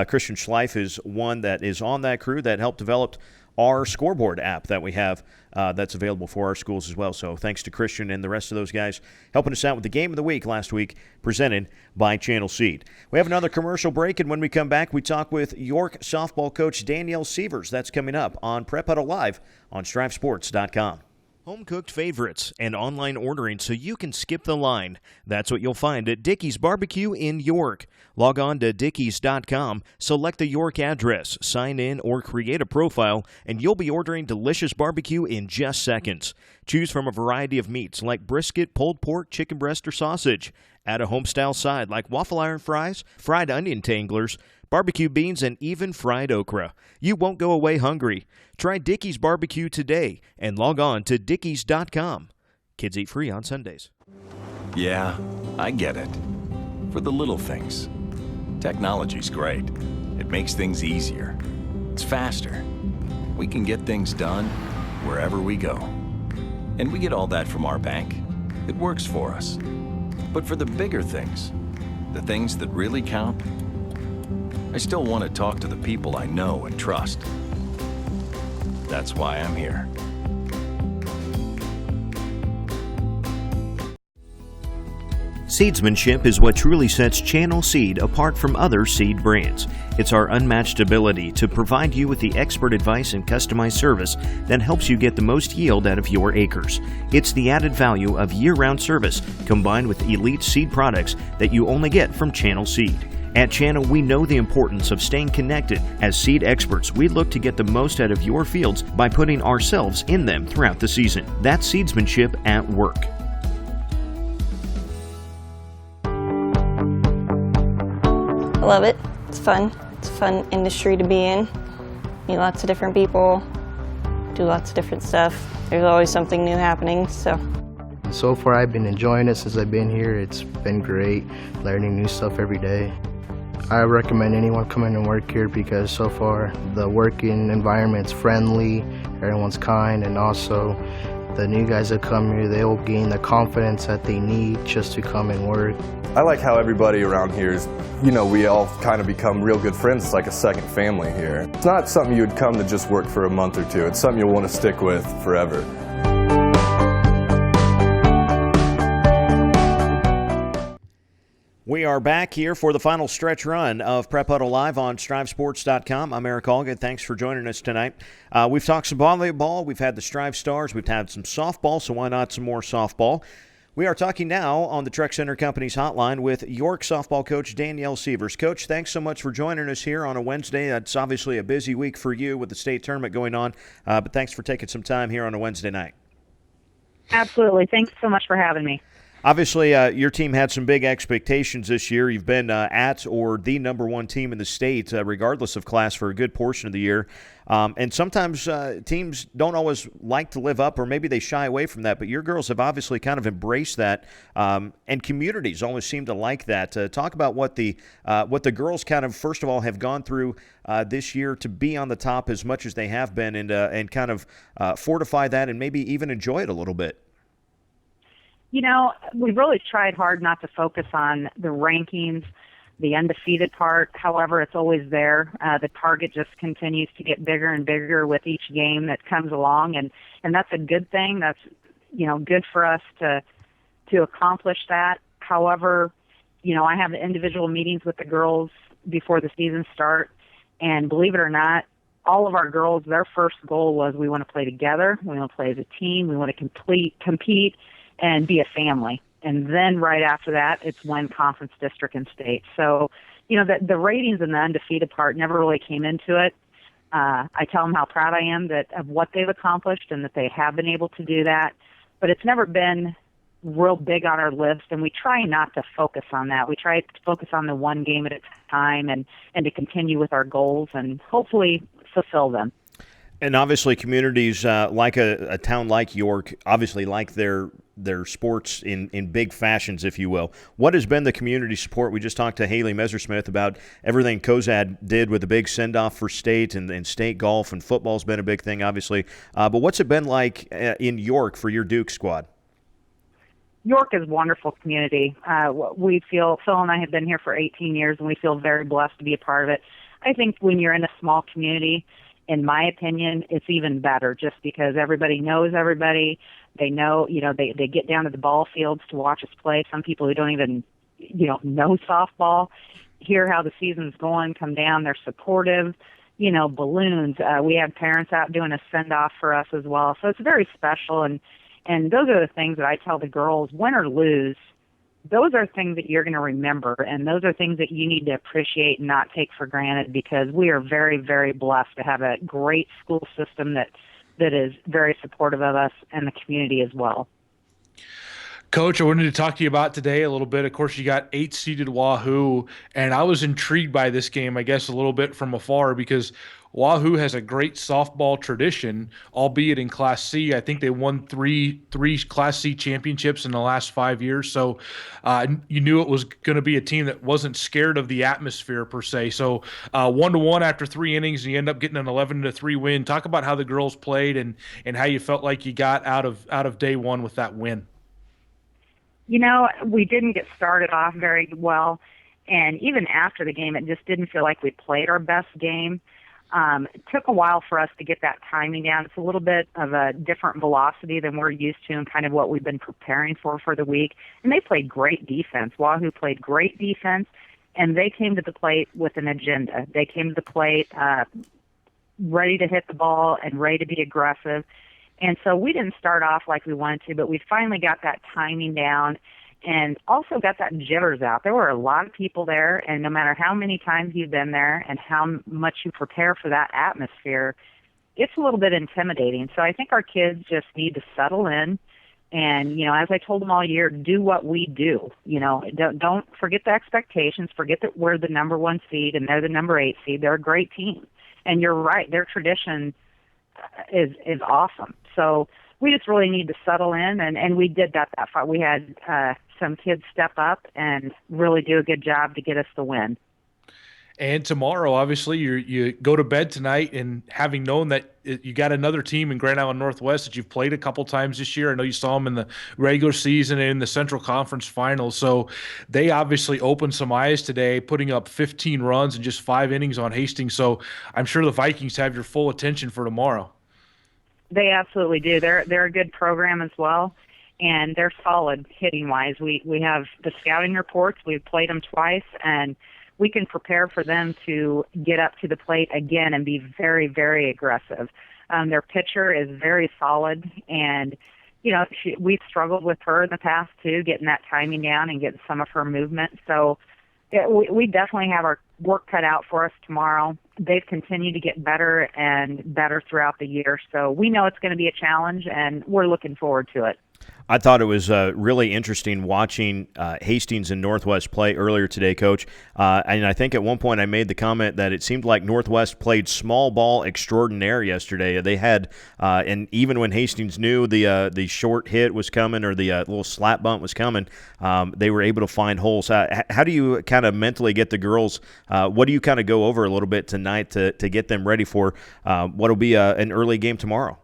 Speaker 1: Christian Schleif is one that is on that crew that helped develop our scoreboard app that we have that's available for our schools as well. So thanks to Christian and the rest of those guys helping us out with the Game of the Week last week, presented by Channel Seed. We have another commercial break, and when we come back, we talk with York softball coach Danielle Seevers. That's coming up on Prep Huddle Live on StriveSports.com. Home-cooked favorites and online ordering so you can skip the line. That's what you'll find at Dickey's Barbecue in York. Log on to dickeys.com, select the York address, sign in, or create a profile, and you'll be ordering delicious barbecue in just seconds. Choose from a variety of meats like brisket, pulled pork, chicken breast, or sausage. Add a home-style side like waffle iron fries, fried onion tanglers, barbecue beans, and even fried okra. You won't go away hungry. Try Dickey's Barbecue today and log on to dickeys.com. Kids eat free on Sundays.
Speaker 6: Yeah, I get it. For the little things. Technology's great. It makes things easier. It's faster. We can get things done wherever we go. And we get all that from our bank. It works for us. But for the bigger things, the things that really count, I still want to talk to the people I know and trust. That's why I'm here.
Speaker 1: Seedsmanship is what truly sets Channel Seed apart from other seed brands. It's our unmatched ability to provide you with the expert advice and customized service that helps you get the most yield out of your acres. It's the added value of year-round service combined with elite seed products that you only get from Channel Seed. At Channel, we know the importance of staying connected. As seed experts, we look to get the most out of your fields by putting ourselves in them throughout the season. That's seedsmanship at work.
Speaker 9: I love it. It's fun. It's a fun industry to be in. Meet lots of different people, do lots of different stuff. There's always something new happening,
Speaker 10: So far, I've been enjoying it since I've been here. It's been great, learning new stuff every day. I recommend anyone coming and work here because so far the working environment's friendly, everyone's kind, and also the new guys that come here, they'll gain the confidence that they need just to come and work.
Speaker 11: I like how everybody around here is, we all kind of become real good friends. It's like a second family here. It's not something you would come to just work for a month or two. It's something you'll want to stick with forever.
Speaker 1: We are back here for the final stretch run of Prep Huddle Live on StriveSports.com. I'm Eric Allgood. Thanks for joining us tonight. We've talked some volleyball. We've had the Strive Stars. We've had some softball, so why not some more softball? We are talking now on the Trek Center Company's hotline with York softball coach Danielle Seevers. Coach, thanks so much for joining us here on a Wednesday. That's obviously a busy week for you with the state tournament going on, but thanks for taking some time here on a Wednesday night.
Speaker 7: Absolutely. Thanks so much for having me.
Speaker 1: Obviously, your team had some big expectations this year. You've been at or the number one team in the state, regardless of class, for a good portion of the year. And sometimes teams don't always like to live up, or maybe they shy away from that. But your girls have obviously kind of embraced that, and communities always seem to like that. Talk about what the girls kind of, first of all, have gone through this year to be on the top as much as they have been, and kind of fortify that and maybe even enjoy it a little bit.
Speaker 7: We've really tried hard not to focus on the rankings, the undefeated part. However, it's always there. The target just continues to get bigger and bigger with each game that comes along, and that's a good thing. That's, good for us to accomplish that. However, I have individual meetings with the girls before the season start, and believe it or not, all of our girls, their first goal was we want to play together, we want to play as a team, we want to compete, and be a family. And then right after that, it's win conference, district, and state. So, the ratings and the undefeated part never really came into it. I tell them how proud I am of what they've accomplished and that they have been able to do that. But it's never been real big on our list, and we try not to focus on that. We try to focus on the one game at a time and to continue with our goals and hopefully fulfill them.
Speaker 1: And obviously communities like a town like York obviously like their sports in big fashions, if you will. What has been the community support? We just talked to Haley Messersmith about everything Cozad did with the big send-off for state and state golf, and football's been a big thing, obviously. But what's it been like in York for your Duke squad?
Speaker 7: York is a wonderful community. We feel, Phil and I have been here for 18 years, and we feel very blessed to be a part of it. I think when you're in a small community, in my opinion, it's even better just because everybody knows everybody. They know, they get down to the ball fields to watch us play. Some people who don't even, know softball hear how the season's going, come down, they're supportive.
Speaker 12: balloons. We had parents out doing a send-off for us as well. So it's very special, and those are the things that I tell the girls, win or lose, those are things that you're going to remember, and those are things that you need to appreciate and not take for granted, because we are very, very blessed to have a great school system that is very supportive of us and the community as well.
Speaker 2: Coach, I wanted to talk to you about today a little bit. Of course, you got 8-seeded Wahoo, and I was intrigued by this game, I guess, a little bit from afar, because Wahoo has a great softball tradition, albeit in Class C. I think they won three Class C championships in the last 5 years. So you knew it was going to be a team that wasn't scared of the atmosphere per se. So 1-1 after 3 innings, and you end up getting an 11-3 win. Talk about how the girls played and how you felt like you got out of day one with that win.
Speaker 12: We didn't get started off very well, and even after the game, it just didn't feel like we played our best game. It took a while for us to get that timing down. It's a little bit of a different velocity than we're used to and kind of what we've been preparing for the week. And they played great defense. Wahoo played great defense, and they came to the plate with an agenda. They came to the plate ready to hit the ball and ready to be aggressive. And so we didn't start off like we wanted to, but we finally got that timing down and also got that jitters out. There were a lot of people there, and no matter how many times you've been there and how much you prepare for that atmosphere, it's a little bit intimidating. So I think our kids just need to settle in and, as I told them all year, do what we do. Don't forget the expectations, forget that we're the number 1 seed and they're the number 8 seed. They're a great team. And you're right, their tradition is awesome. So we just really need to settle in, and we did that far. We had some kids step up and really do a good job to get us the win.
Speaker 2: And tomorrow, obviously, you go to bed tonight, and having known that you got another team in Grand Island Northwest that you've played a couple times this year. I know you saw them in the regular season and in the Central Conference Finals. So they obviously opened some eyes today, putting up 15 runs in just 5 innings on Hastings. So I'm sure the Vikings have your full attention for tomorrow.
Speaker 12: They absolutely do. They're a good program as well, and they're solid hitting-wise. We have the scouting reports. We've played them twice, and we can prepare for them to get up to the plate again and be very, very aggressive. Their pitcher is very solid, and we've struggled with her in the past too, getting that timing down and getting some of her movement. So we definitely have our work cut out for us tomorrow. They've continued to get better and better throughout the year, so we know it's going to be a challenge, and we're looking forward to it.
Speaker 1: I thought it was really interesting watching Hastings and Northwest play earlier today, Coach. And I think at one point I made the comment that it seemed like Northwest played small ball extraordinaire yesterday. They had, and even when Hastings knew the short hit was coming or the little slap bunt was coming, they were able to find holes. How do you kind of mentally get the girls? What do you kind of go over a little bit tonight to get them ready for what will be an early game tomorrow?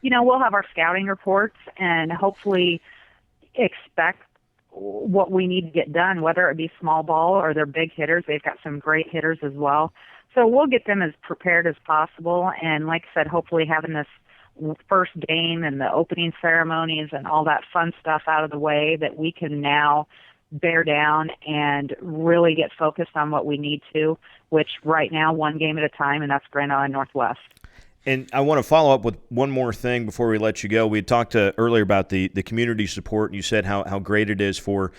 Speaker 12: We'll have our scouting reports and hopefully expect what we need to get done, whether it be small ball or their big hitters. They've got some great hitters as well. So we'll get them as prepared as possible. And like I said, hopefully having this first game and the opening ceremonies and all that fun stuff out of the way, that we can now bear down and really get focused on what we need to, which right now, 1 game at a time, and that's Grand Island Northwest.
Speaker 1: And I want to follow up with one more thing before we let you go. We had talked earlier about the community support, and you said how great it is for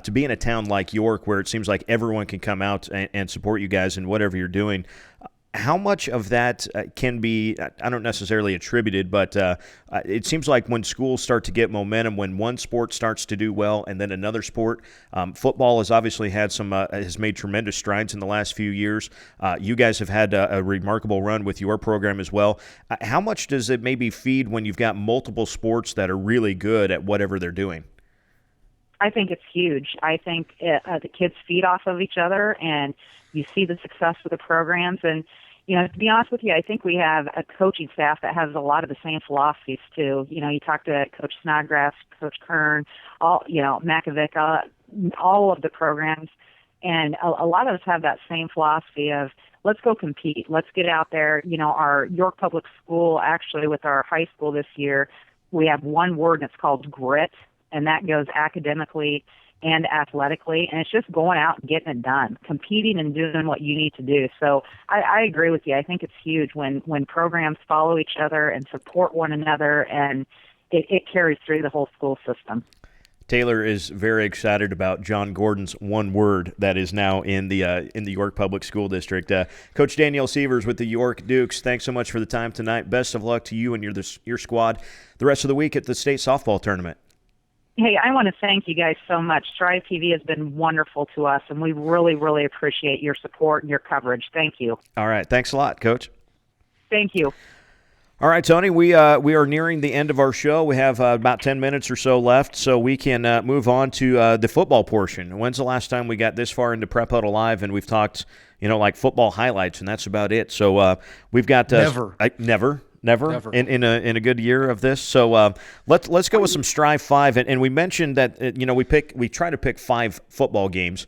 Speaker 1: to be in a town like York where it seems like everyone can come out and support you guys in whatever you're doing. How much of that can be, I don't necessarily attributed, but it seems like when schools start to get momentum, when one sport starts to do well and then another sport, football has obviously had has made tremendous strides in the last few years. You guys have had a remarkable run with your program as well. How much does it maybe feed when you've got multiple sports that are really good at whatever they're doing?
Speaker 12: I think it's huge. I think the kids feed off of each other, and you see the success of the programs. And, to be honest with you, I think we have a coaching staff that has a lot of the same philosophies, too. You talk to Coach Snodgrass, Coach Kern, Makovic, all of the programs, and a lot of us have that same philosophy of, let's go compete. Let's get out there. Our York Public School, actually, with our high school this year, we have one word, and it's called grit, and that goes academically and athletically, and it's just going out and getting it done, competing and doing what you need to do. So I agree with you. I think it's huge when programs follow each other and support one another, and it carries through the whole school system.
Speaker 1: Taylor is very excited about John Gordon's one word that is now in the York Public School District. Coach Danielle Seevers with the York Dukes, thanks so much for the time tonight. Best of luck to you and your squad the rest of the week at the state softball tournament.
Speaker 12: Hey, I want to thank you guys so much. Strive TV has been wonderful to us, and we really, really appreciate your support and your coverage. Thank you.
Speaker 1: All right. Thanks a lot, Coach.
Speaker 12: Thank you.
Speaker 1: All right, Tony, we are nearing the end of our show. We have about 10 minutes or so left, so we can move on to the football portion. When's the last time we got this far into Prep Huddle Live and we've talked, like football highlights, and that's about it. So we've got never in a good year of this. So let's go with some Strive 5, and we mentioned that we try to pick 5 football games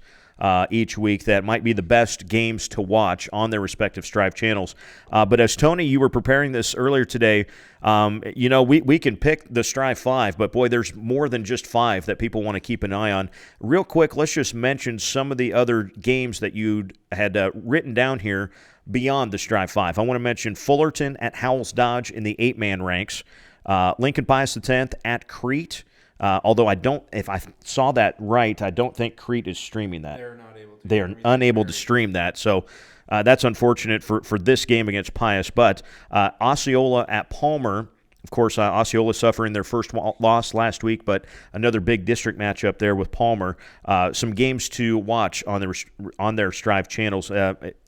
Speaker 1: each week that might be the best games to watch on their respective Strive channels. But as Tony, you were preparing this earlier today, we can pick the Strive 5, but boy, there's more than just 5 that people want to keep an eye on. Real quick, let's just mention some of the other games that you had written down here beyond the Strive 5. I want to mention Fullerton at Howells Dodge in the 8-man ranks, Lincoln Pius X at Crete. Although if I saw that right, I don't think Crete is streaming that. They are unable to stream that. So that's unfortunate for this game against Pius. But Osceola at Palmer, of course, Osceola suffering their first loss last week, but another big district matchup there with Palmer. Some games to watch on their Strive channels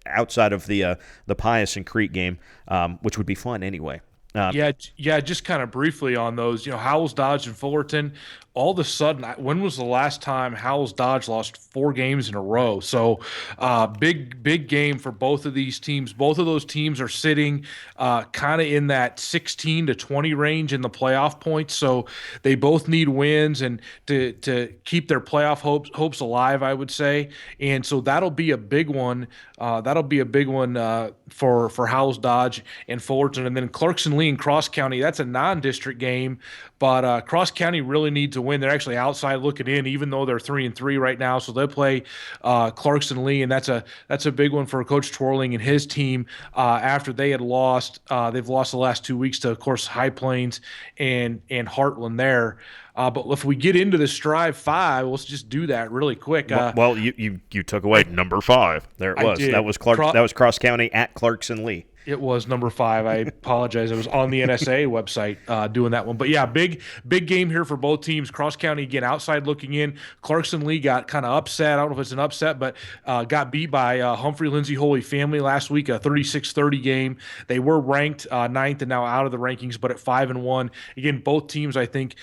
Speaker 1: outside of the Pius and Crete game, which would be fun anyway.
Speaker 2: Just kind of briefly on those, Howells Dodge and Fullerton, all of a sudden, when was the last time Howells Dodge lost 4 games in a row? So big game for both of these teams. Both of those teams are sitting kind of in that 16 to 20 range in the playoff points. So they both need wins and to keep their playoff hopes alive, I would say. And so that'll be a big one. For Howells Dodge and Fullerton. And then Clarkson Lee and Cross County, that's a non-district game, but Cross County really needs to win. They're actually outside looking in, even though they're 3-3 right now. So they'll play Clarkson Lee, and that's a big one for Coach Twirling and his team after they had lost. They've lost the last 2 weeks to, of course, High Plains and Heartland there. But if we get into the Strive 5, let's just do that really quick.
Speaker 1: Well, you took away number 5. There it was. That was that was Cross County at Clarkson Lee.
Speaker 2: It was number 5. I apologize. I was on the NSA website doing that one. But yeah, big game here for both teams. Cross County, again, outside looking in. Clarkson Lee got kind of upset. I don't know if it's an upset, but got beat by Humphrey Lindsay Holy Family last week, a 36-30 game. They were ranked 9th and now out of the rankings, but at 5-1. Again, both teams, I think,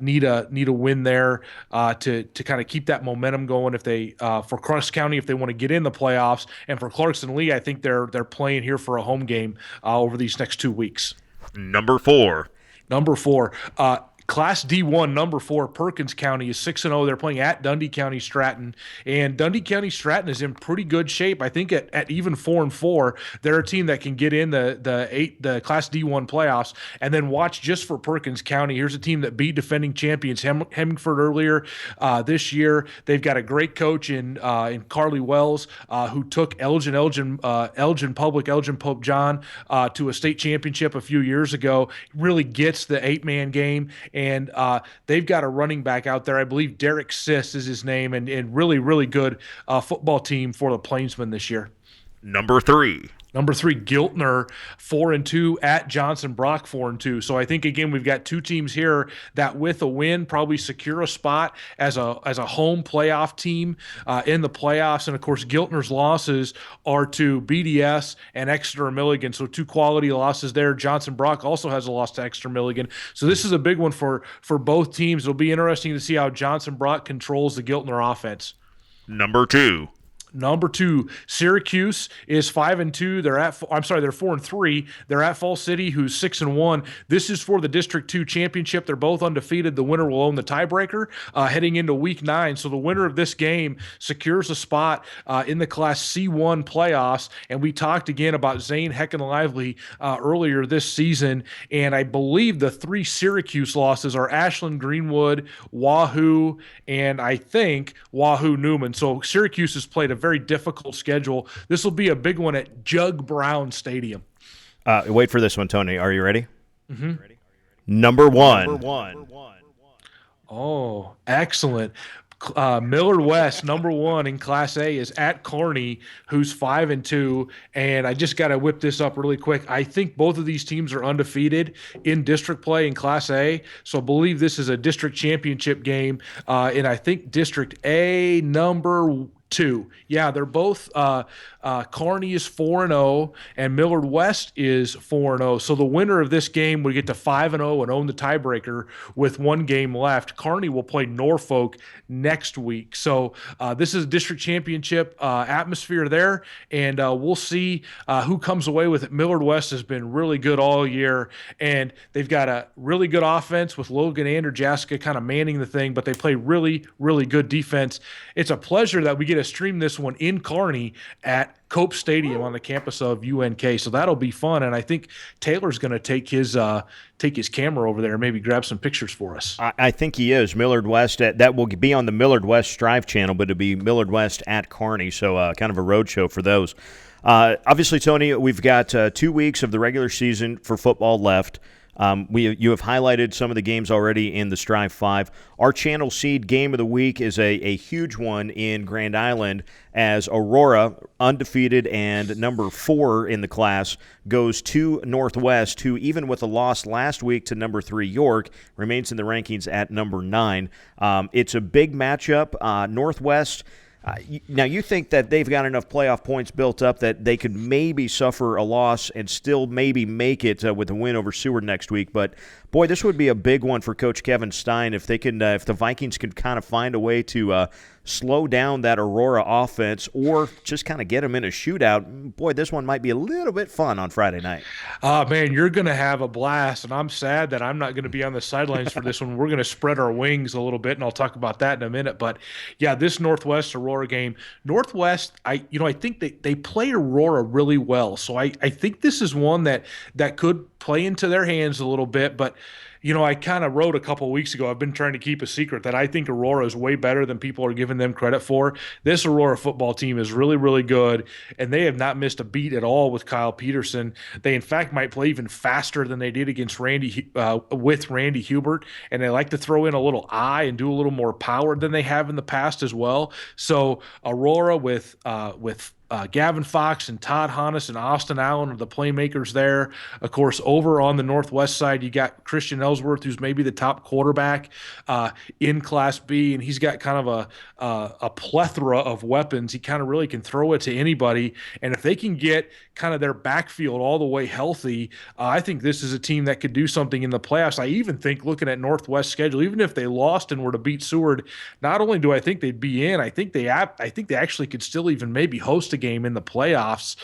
Speaker 2: need a win there to kind of keep that momentum going if they for Cross County if they want to get in the playoffs. And for Clarkson Lee, I think they're playing here for a home game over these next 2 weeks.
Speaker 1: Number 4.
Speaker 2: Class D1, number 4, Perkins County is 6-0. They're playing at Dundee County Stratton, and Dundee County Stratton is in pretty good shape. I think at even 4-4, they're a team that can get in the Class D1 playoffs. And then watch just for Perkins County. Here's a team that beat defending champions Hemingford earlier this year. They've got a great coach in Carly Wells who took Elgin Pope John to a state championship a few years ago. Really gets the 8-man game. And they've got a running back out there. I believe Derek Siss is his name, and really, really good football team for the Plainsmen this year.
Speaker 1: Number 3,
Speaker 2: Giltner, 4-2 at Johnson Brock, 4-2. So I think again we've got 2 teams here that with a win probably secure a spot as a home playoff team in the playoffs. And of course Giltner's losses are to BDS and Exeter Milligan. So 2 quality losses there. Johnson Brock also has a loss to Exeter Milligan. So this is a big one for both teams. It'll be interesting to see how Johnson Brock controls the Giltner offense.
Speaker 1: Number 2,
Speaker 2: Number 2, Syracuse is 5-2. They're 4-3. They're at Fall City, who's 6-1. This is for the District 2 championship. They're both undefeated. The winner will own the tiebreaker heading into Week 9. So the winner of this game secures a spot in the Class C1 playoffs. And we talked again about Zane Heckin Lively earlier this season. And I believe the 3 Syracuse losses are Ashland Greenwood, Wahoo, and I think Wahoo Newman. So Syracuse has played a very difficult schedule. This will be a big one at Jug Brown Stadium.
Speaker 1: Wait for this one, Tony. Are you ready?
Speaker 2: Mm-hmm.
Speaker 1: Number one.
Speaker 2: Oh, excellent. Millard West, number 1 in Class A, is at Kearney, who's 5-2. And I just got to whip this up really quick. I think both of these teams are undefeated in district play in Class A. So I believe this is a district championship game. And I think District A, number 2. Yeah, they're both Kearney is 4-0 and Millard West is 4-0. So the winner of this game would get to 5-0 and own the tiebreaker with 1 game left. Kearney will play Norfolk next week. So this is a district championship atmosphere there, and we'll see who comes away with it. Millard West has been really good all year, and they've got a really good offense with Logan Anderjaska kind of manning the thing, but they play really, really good defense. It's a pleasure that we get to stream this one in Kearney at Cope Stadium on the campus of UNK. So that'll be fun, and I think Taylor's going to take his camera over there and maybe grab some pictures for us.
Speaker 1: I think he is. Millard West, that will be on the Millard West Strive channel, but it'll be Millard West at Kearney, so kind of a road show for those. Obviously, Tony, we've got 2 weeks of the regular season for football left. You have highlighted some of the games already in the Strive 5. Our Channel Seed game of the week is a huge one in Grand Island, as Aurora, undefeated and number 4 in the class, goes to Northwest, who, even with a loss last week to number 3 York, remains in the rankings at number 9. It's a big matchup. Northwest, now you think that they've got enough playoff points built up that they could maybe suffer a loss and still maybe make it with a win over Seward next week. But boy, this would be a big one for Coach Kevin Stein if they can, if the Vikings could kind of find a way to slow down that Aurora offense or just kind of get them in a shootout. Boy, this one might be a little bit fun on Friday night.
Speaker 2: Man, you're going to have a blast, and I'm sad that I'm not going to be on the sidelines for this one. We're going to spread our wings a little bit, and I'll talk about that in a minute. But, yeah, this Northwest Aurora game, Northwest, I think they play Aurora really well. So I think this is one that could play into their hands a little bit, but I kind of wrote a couple of weeks ago, I've been trying to keep a secret that I think Aurora is way better than people are giving them credit for. This Aurora football team is really, really good, and they have not missed a beat at all with Kyle Peterson. They, in fact, might play even faster than they did against Randy Hubert, and they like to throw in a little eye and do a little more power than they have in the past as well. So Aurora with Gavin Fox and Todd Hannes and Austin Allen are the playmakers there. Of course, over on the Northwest side, you got Christian Ellsworth, who's maybe the top quarterback in Class B, and he's got kind of a plethora of weapons. He kind of really can throw it to anybody, and if they can get kind of their backfield all the way healthy, I think this is a team that could do something in the playoffs. I even think, looking at Northwest's schedule, even if they lost and were to beat Seward, not only do I think they'd be in, I think they actually could still even maybe host a game in the playoffs,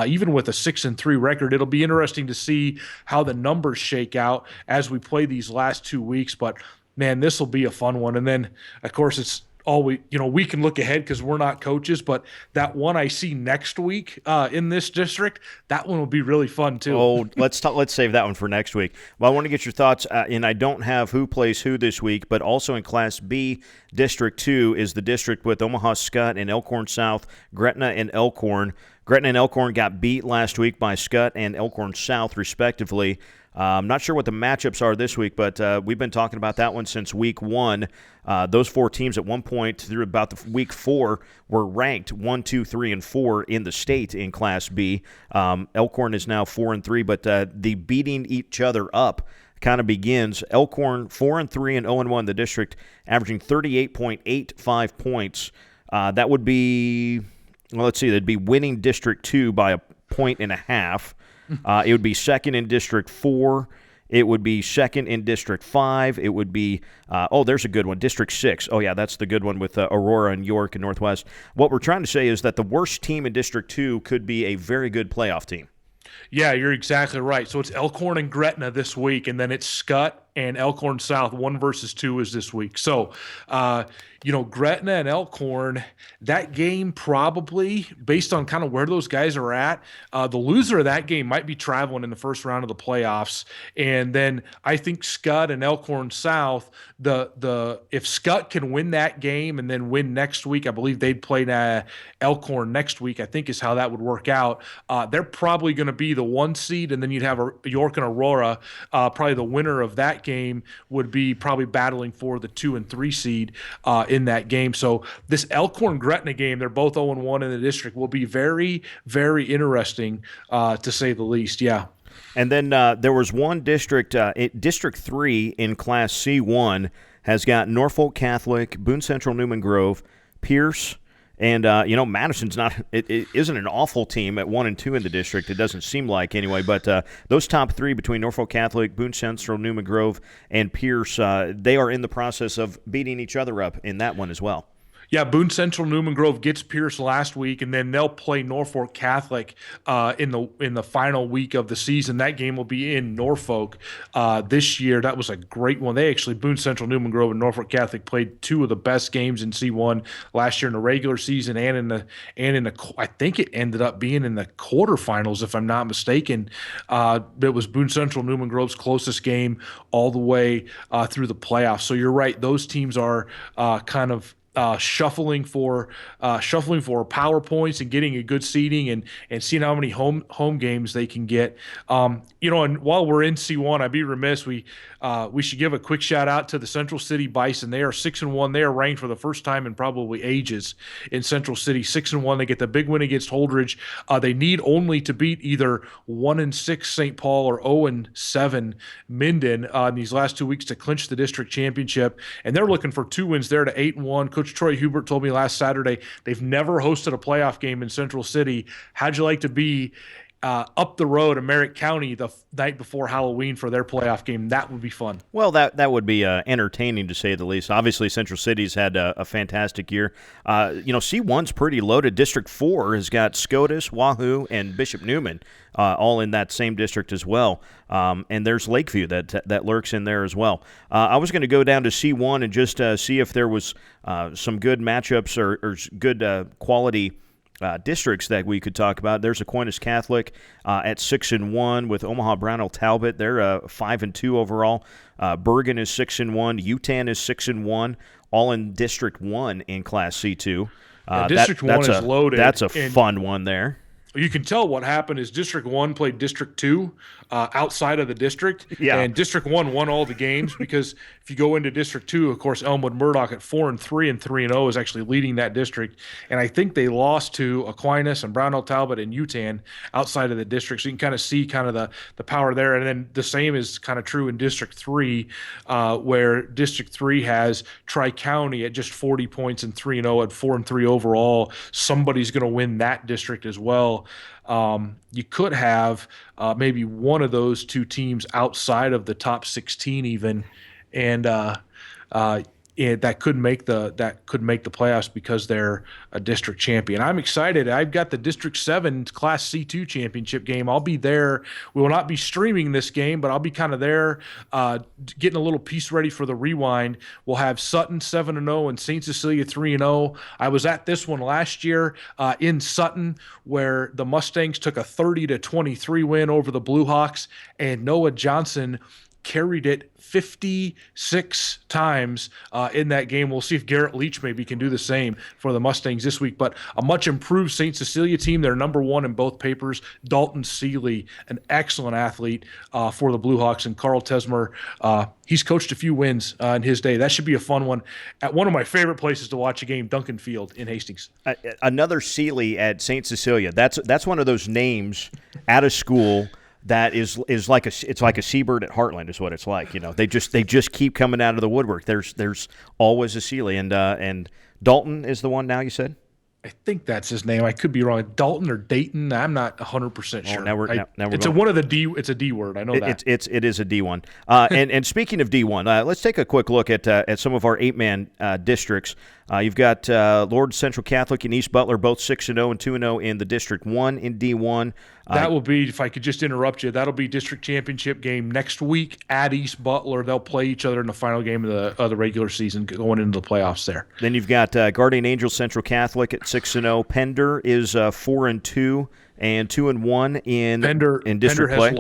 Speaker 2: even with a 6-3 record. It'll be interesting to see how the numbers shake out as we play these last 2 weeks. But man, this will be a fun one. And then, of course, it's all we can look ahead because we're not coaches. But that one I see next week in this district, that one will be really fun too.
Speaker 1: Oh, let's save that one for next week. Well, I want to get your thoughts, and I don't have who plays who this week, but also in Class B, District 2 is the district with Omaha Skutt and Elkhorn South, Gretna and Elkhorn. Gretna and Elkhorn got beat last week by Skutt and Elkhorn South, respectively. I'm not sure what the matchups are this week, but we've been talking about that one since week 1. Those 4 teams at one point through about the week 4 were ranked 1, 2, 3, and 4 in the state in Class B. Elkhorn is now 4-3, but the beating each other up kind of begins. Elkhorn 4-3 and 0-1, the district, averaging 38.85 points. That would be, well, let's see, that'd be winning District 2 by 1.5 points. It would be second in District 4 It would be second in District 5. It would be, there's a good one, District 6. Oh, yeah, that's the good one with Aurora and York and Northwest. What we're trying to say is that the worst team in District 2 could be a very good playoff team.
Speaker 2: Yeah, you're exactly right. So it's Elkhorn and Gretna this week, and then it's Scott and Elkhorn South. 1 versus 2 is this week. So, Gretna and Elkhorn, that game probably, based on kind of where those guys are at, the loser of that game might be traveling in the first round of the playoffs. And then I think Scott and Elkhorn South, if Scott can win that game and then win next week, I believe they'd play Elkhorn next week, I think is how that would work out. They're probably going to be the 1 seed, and then you'd have York and Aurora. Probably the winner of that game would be probably battling for the 2 and 3 seed in that game. So this Elkhorn-Gretna game, they're both 0-1 in the district, will be very, very interesting to say the least. Yeah.
Speaker 1: And then there was one district, District 3 in Class C1 has got Norfolk Catholic, Boone Central Newman Grove, Pierce, and, Madison's it isn't an awful team at 1 and 2 in the district. It doesn't seem like anyway, but those top 3 between Norfolk Catholic, Boone Central, Newman Grove, and Pierce, they are in the process of beating each other up in that one as well.
Speaker 2: Yeah, Boone Central Newman Grove gets Pierce last week, and then they'll play Norfolk Catholic in the final week of the season. That game will be in Norfolk this year. That was a great one. Boone Central Newman Grove and Norfolk Catholic played 2 of the best games in C1 last year in the regular season and in the I think it ended up being in the quarterfinals, if I'm not mistaken. It was Boone Central Newman Grove's closest game all the way through the playoffs. So you're right; those teams are kind of shuffling for power points and getting a good seeding and seeing how many home games they can get. And while we're in C1, I'd be remiss, we should give a quick shout out to the Central City Bison. They are 6-1. They are ranked for the first time in probably ages in Central City. 6-1. They get the big win against Holdridge. They need only to beat either 1-6 St. Paul or 0-7 Minden in these last 2 weeks to clinch the district championship. And they're looking for 2 wins there to 8-1. Coach Troy Hubert told me last Saturday they've never hosted a playoff game in Central City. How'd you like to be up the road in Merritt County the night before Halloween for their playoff game? That would be fun.
Speaker 1: Well, that would be entertaining to say the least. Obviously, Central City's had a fantastic year. C1's pretty loaded. District 4 has got SCOTUS, Wahoo, and Bishop Neumann all in that same district as well. And there's Lakeview that lurks in there as well. I was going to go down to C1 and just see if there was some good matchups or good quality districts that we could talk about. There's Aquinas Catholic at 6-1 with Omaha Brownell Talbot. They're 5-2 overall. Bergen is 6-1. UTAN is 6-1. All in District 1 in Class C2.
Speaker 2: District 1 is loaded.
Speaker 1: That's a fun one there.
Speaker 2: You can tell what happened is District 1 played District 2 outside of the district.
Speaker 1: Yeah.
Speaker 2: And District 1 won all the games because if you go into District 2, of course, Elmwood Murdoch at 4-3 and 3-0 is actually leading that district. And I think they lost to Aquinas and Brownell Talbot and UTAN outside of the district. So you can kind of see kind of the power there. And then the same is kind of true in District 3 where District 3 has Tri-County at just 40 points and 3-0 at 4-3 overall. Somebody's going to win that district as well. You could have maybe one of those 2 teams outside of the top 16 even, and that could make the playoffs because they're a district champion. I'm excited. I've got the District 7 Class C2 championship game. I'll be there. We will not be streaming this game, but I'll be kind of there getting a little piece ready for the rewind. We'll have Sutton 7-0 and St. Cecilia 3-0. I was at this one last year in Sutton where the Mustangs took a 30-23 win over the Blue Hawks, and Noah Johnson carried it 56 times in that game. We'll see if Garrett Leach maybe can do the same for the Mustangs this week. But a much improved St. Cecilia team. They're number 1 in both papers. Dalton Seeley, an excellent athlete for the Blue Hawks. And Carl Tesmer, he's coached a few wins in his day. That should be a fun one. At one of my favorite places to watch a game, Duncan Field in Hastings.
Speaker 1: Another Seeley at St. Cecilia. That's one of those names out of school that is like it's like a seabird at Heartland is what it's like. They just keep coming out of the woodwork. There's always a Seeley, and Dalton is the one now you said.
Speaker 2: I think that's his name. I could be wrong. Dalton or Dayton. I'm not 100% sure.
Speaker 1: Now we're
Speaker 2: it's
Speaker 1: going.
Speaker 2: one of the D. It's a D word. I know that.
Speaker 1: It is a D1. And speaking of D1, let's take a quick look at some of our 8-man districts. You've got Lord Central Catholic and East Butler, both 6-0 and 2-0 in the District 1 in D1.
Speaker 2: That will be, if I could just interrupt you, that'll be district championship game next week at East Butler. They'll play each other in the final game of the regular season going into the playoffs there.
Speaker 1: Then you've got Guardian Angels Central Catholic at 6-0. Pender is 4-2 and 2-1 in district play.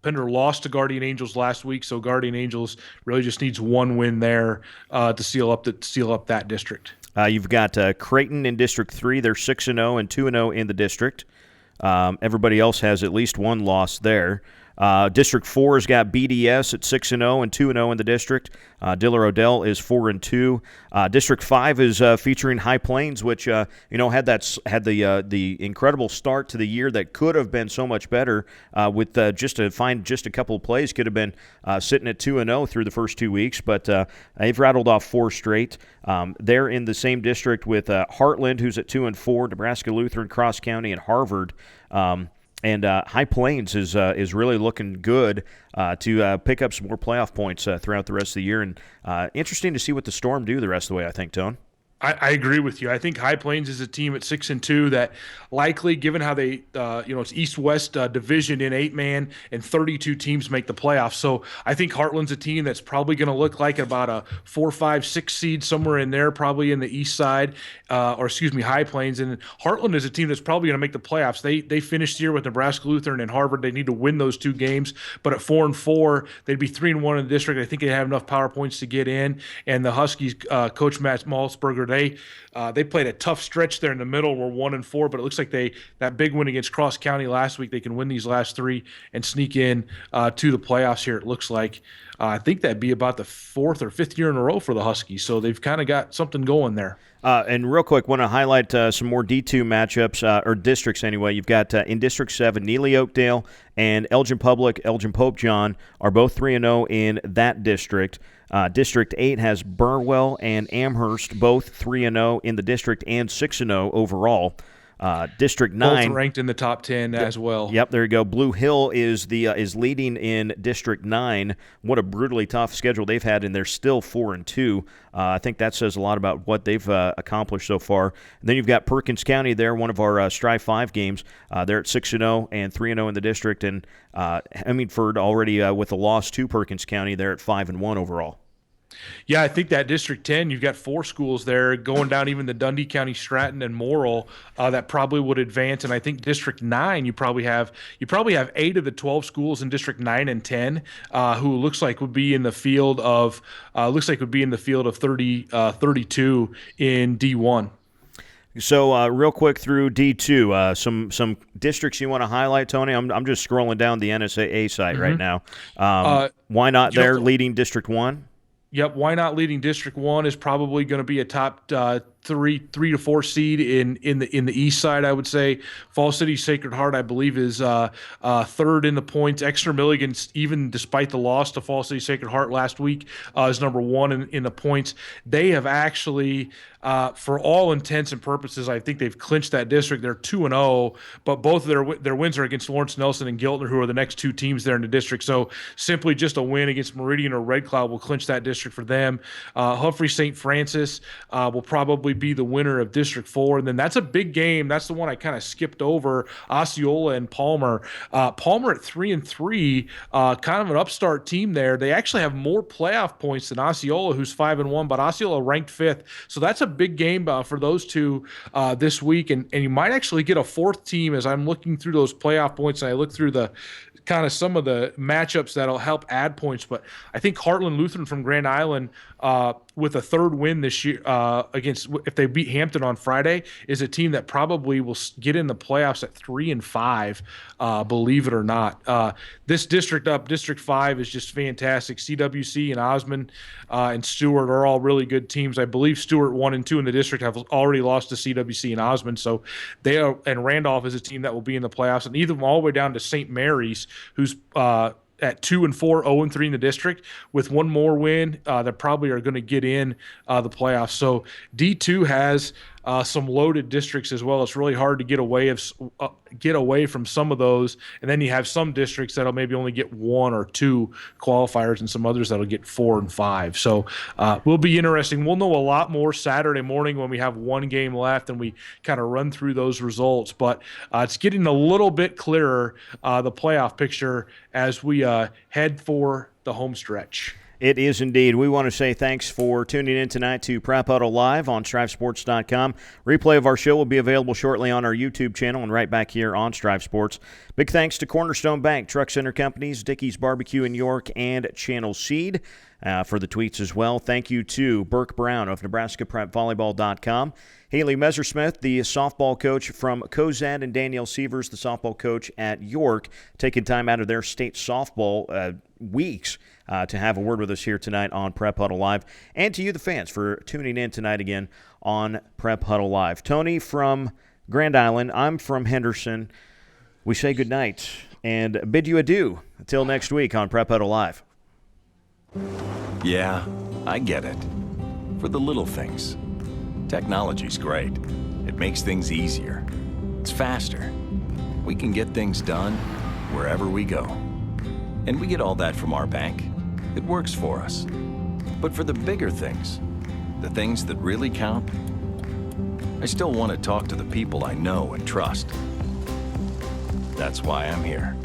Speaker 2: Pender lost to Guardian Angels last week, so Guardian Angels really just needs one win there to seal up that district.
Speaker 1: You've got Creighton in District 3. They're 6-0 and 2-0 in the district. Everybody else has at least one loss there. District 4 has got BDS at 6-0 and 2-0 in the district. Diller Odell is 4-2. District 5 is featuring High Plains, which had the incredible start to the year that could have been so much better. With just a couple of plays, could have been sitting at 2-0 through the first 2 weeks, but they've rattled off 4 straight. They're in the same district with Heartland, who's at 2-4, Nebraska Lutheran, Cross County, and Harvard. And High Plains is really looking good to pick up some more playoff points throughout the rest of the year. And interesting to see what the Storm do the rest of the way, I think, Tone.
Speaker 2: I agree with you. I think High Plains is a team at 6-2 that likely, given how they, it's East-West division in 8-man and 32 teams make the playoffs. So I think Heartland's a team that's probably going to look like about a 4, 5, 6 seed somewhere in there, probably in the East side, High Plains. And Heartland is a team that's probably going to make the playoffs. They finished the year with Nebraska Lutheran and Harvard. They need to win those 2 games. But at 4-4, they'd be 3-1 in the district. I think they have enough power points to get in. And the Huskies, Coach Matt Malzberger, they played a tough stretch there in the middle. We're 1-4, but it looks like that big win against Cross County last week, they can win these last 3 and sneak in to the playoffs here. It looks like I think that'd be about the 4th or 5th year in a row for the Huskies. So they've kind of got something going there.
Speaker 1: And real quick, want to highlight some more D2 matchups, or districts anyway. You've got in District 7, Neely Oakdale and Elgin Public, Elgin Pope John are both 3-0 in that district. District 8 has Burwell and Amherst, both 3-0 in the district and 6-0 overall. District 9
Speaker 2: both ranked in the top 10 as well.
Speaker 1: Yep, there you go. Blue Hill is leading in District 9. What a brutally tough schedule they've had, and they're still 4-2. I think that says a lot about what they've accomplished so far. And then you've got Perkins County there, one of our Strive 5 games. They're at 6-0 and 3-0 in the district, and Hemmingford already with a loss to Perkins County. They're at 5-1 overall.
Speaker 2: Yeah, I think that District 10, you've got 4 schools there going down, even the Dundee County, Stratton, and Morrill that probably would advance. And I think District 9, you probably have 8 of the 12 schools in District 9 and 10 who looks like would be in the field of 32 in D1.
Speaker 1: So real quick through D2, some districts you want to highlight, Tony? I'm just scrolling down the NSAA site right now. Why not there leading District 1?
Speaker 2: Yep, why not leading District 1 is probably going to be a top 3 to 4 seed in the east side, I would say. Fall City Sacred Heart, I believe, is 3rd in the points. Exeter Milligan, even despite the loss to Fall City Sacred Heart last week, is number 1 in the points. They have actually, for all intents and purposes, I think they've clinched that district. They're 2-0, but both of their wins are against Lawrence Nelson and Giltner, who are the next 2 teams there in the district. So simply just a win against Meridian or Red Cloud will clinch that district for them. Humphrey St. Francis will probably be the winner of District 4, and then that's a big game. That's the one I kind of skipped over. Osceola and Palmer. Palmer at 3-3, kind of an upstart team there. They actually have more playoff points than Osceola, who's 5-1, but Osceola ranked 5th. So that's a big game for those 2 this week, and you might actually get a 4th team as I'm looking through those playoff points and I look through the kind of some of the matchups that'll help add points. But I think Heartland Lutheran from Grand Island with a 3rd win this year if they beat Hampton on Friday, is a team that probably will get in the playoffs at 3-5, believe it or not. This district District 5 is just fantastic. CWC and Osmond and Stewart are all really good teams. I believe Stewart 1 and 2 in the district have already lost to CWC and Osmond, so and Randolph is a team that will be in the playoffs, and either all the way down to St. Mary's, who's at 2-4, 0-3 in the district, with one more win, that probably are going to get in the playoffs. So D2 has some loaded districts as well. It's really hard to get away from some of those, and then you have some districts that'll maybe only get 1 or 2 qualifiers, and some others that'll get 4 and 5. So will be interesting. We'll know a lot more Saturday morning when we have 1 game left and we kind of run through those results. But it's getting a little bit clearer, the playoff picture, as we head for the home stretch.
Speaker 1: It is indeed. We want to say thanks for tuning in tonight to Prep Huddle Live on StriveSports.com. Replay of our show will be available shortly on our YouTube channel and right back here on Strive Sports. Big thanks to Cornerstone Bank, Truck Center Companies, Dickey's Barbecue in York, and Channel Seed for the tweets as well. Thank you to Berk Brown of NebraskaPrepVolleyball.com. Haley Messersmith, the softball coach from Cozad, and Danielle Seevers, the softball coach at York, taking time out of their state softball weeks to have a word with us here tonight on Prep Huddle Live. And to you, the fans, for tuning in tonight again on Prep Huddle Live. Tony from Grand Island, I'm from Henderson. We say goodnight and bid you adieu until next week on Prep Huddle Live.
Speaker 6: Yeah, I get it. For the little things. Technology's great. It makes things easier. It's faster. We can get things done wherever we go. And we get all that from our bank. It works for us. But for the bigger things, the things that really count, I still want to talk to the people I know and trust. That's why I'm here.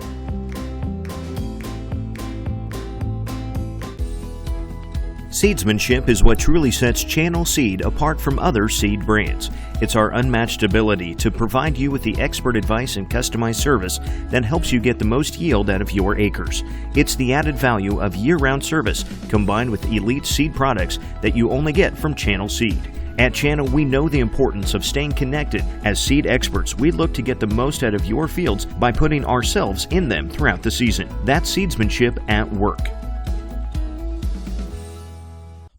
Speaker 1: Seedsmanship is what truly sets Channel Seed apart from other seed brands. It's our unmatched ability to provide you with the expert advice and customized service that helps you get the most yield out of your acres. It's the added value of year-round service combined with elite seed products that you only get from Channel Seed. At Channel, we know the importance of staying connected. As seed experts, we look to get the most out of your fields by putting ourselves in them throughout the season. That's seedsmanship at work.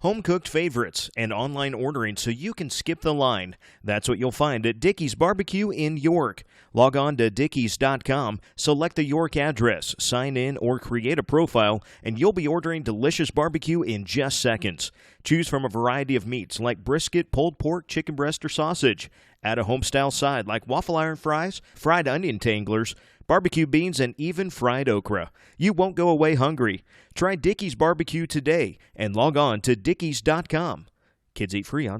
Speaker 1: Home-cooked favorites and online ordering so you can skip the line. That's what you'll find at Dickey's Barbecue in York. Log on to dickeys.com, select the York address, sign in, or create a profile, and you'll be ordering delicious barbecue in just seconds. Choose from a variety of meats like brisket, pulled pork, chicken breast, or sausage. Add a home-style side like waffle iron fries, fried onion tanglers, barbecue beans, and even fried okra. You won't go away hungry. Try Dickey's Barbecue today and log on to dickeys.com. Kids eat free on.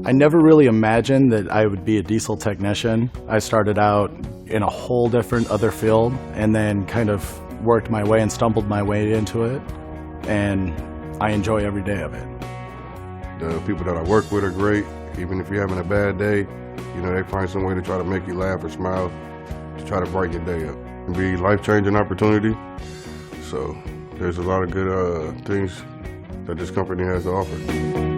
Speaker 4: I never really imagined that I would be a diesel technician. I started out in a whole different other field and then kind of worked my way and stumbled my way into it, and I enjoy every day of it.
Speaker 5: The people that I work with are great. Even if you're having a bad day, you know, they find some way to try to make you laugh or smile, to try to brighten your day up. It'd be a life-changing opportunity. So there's a lot of good things that this company has to offer.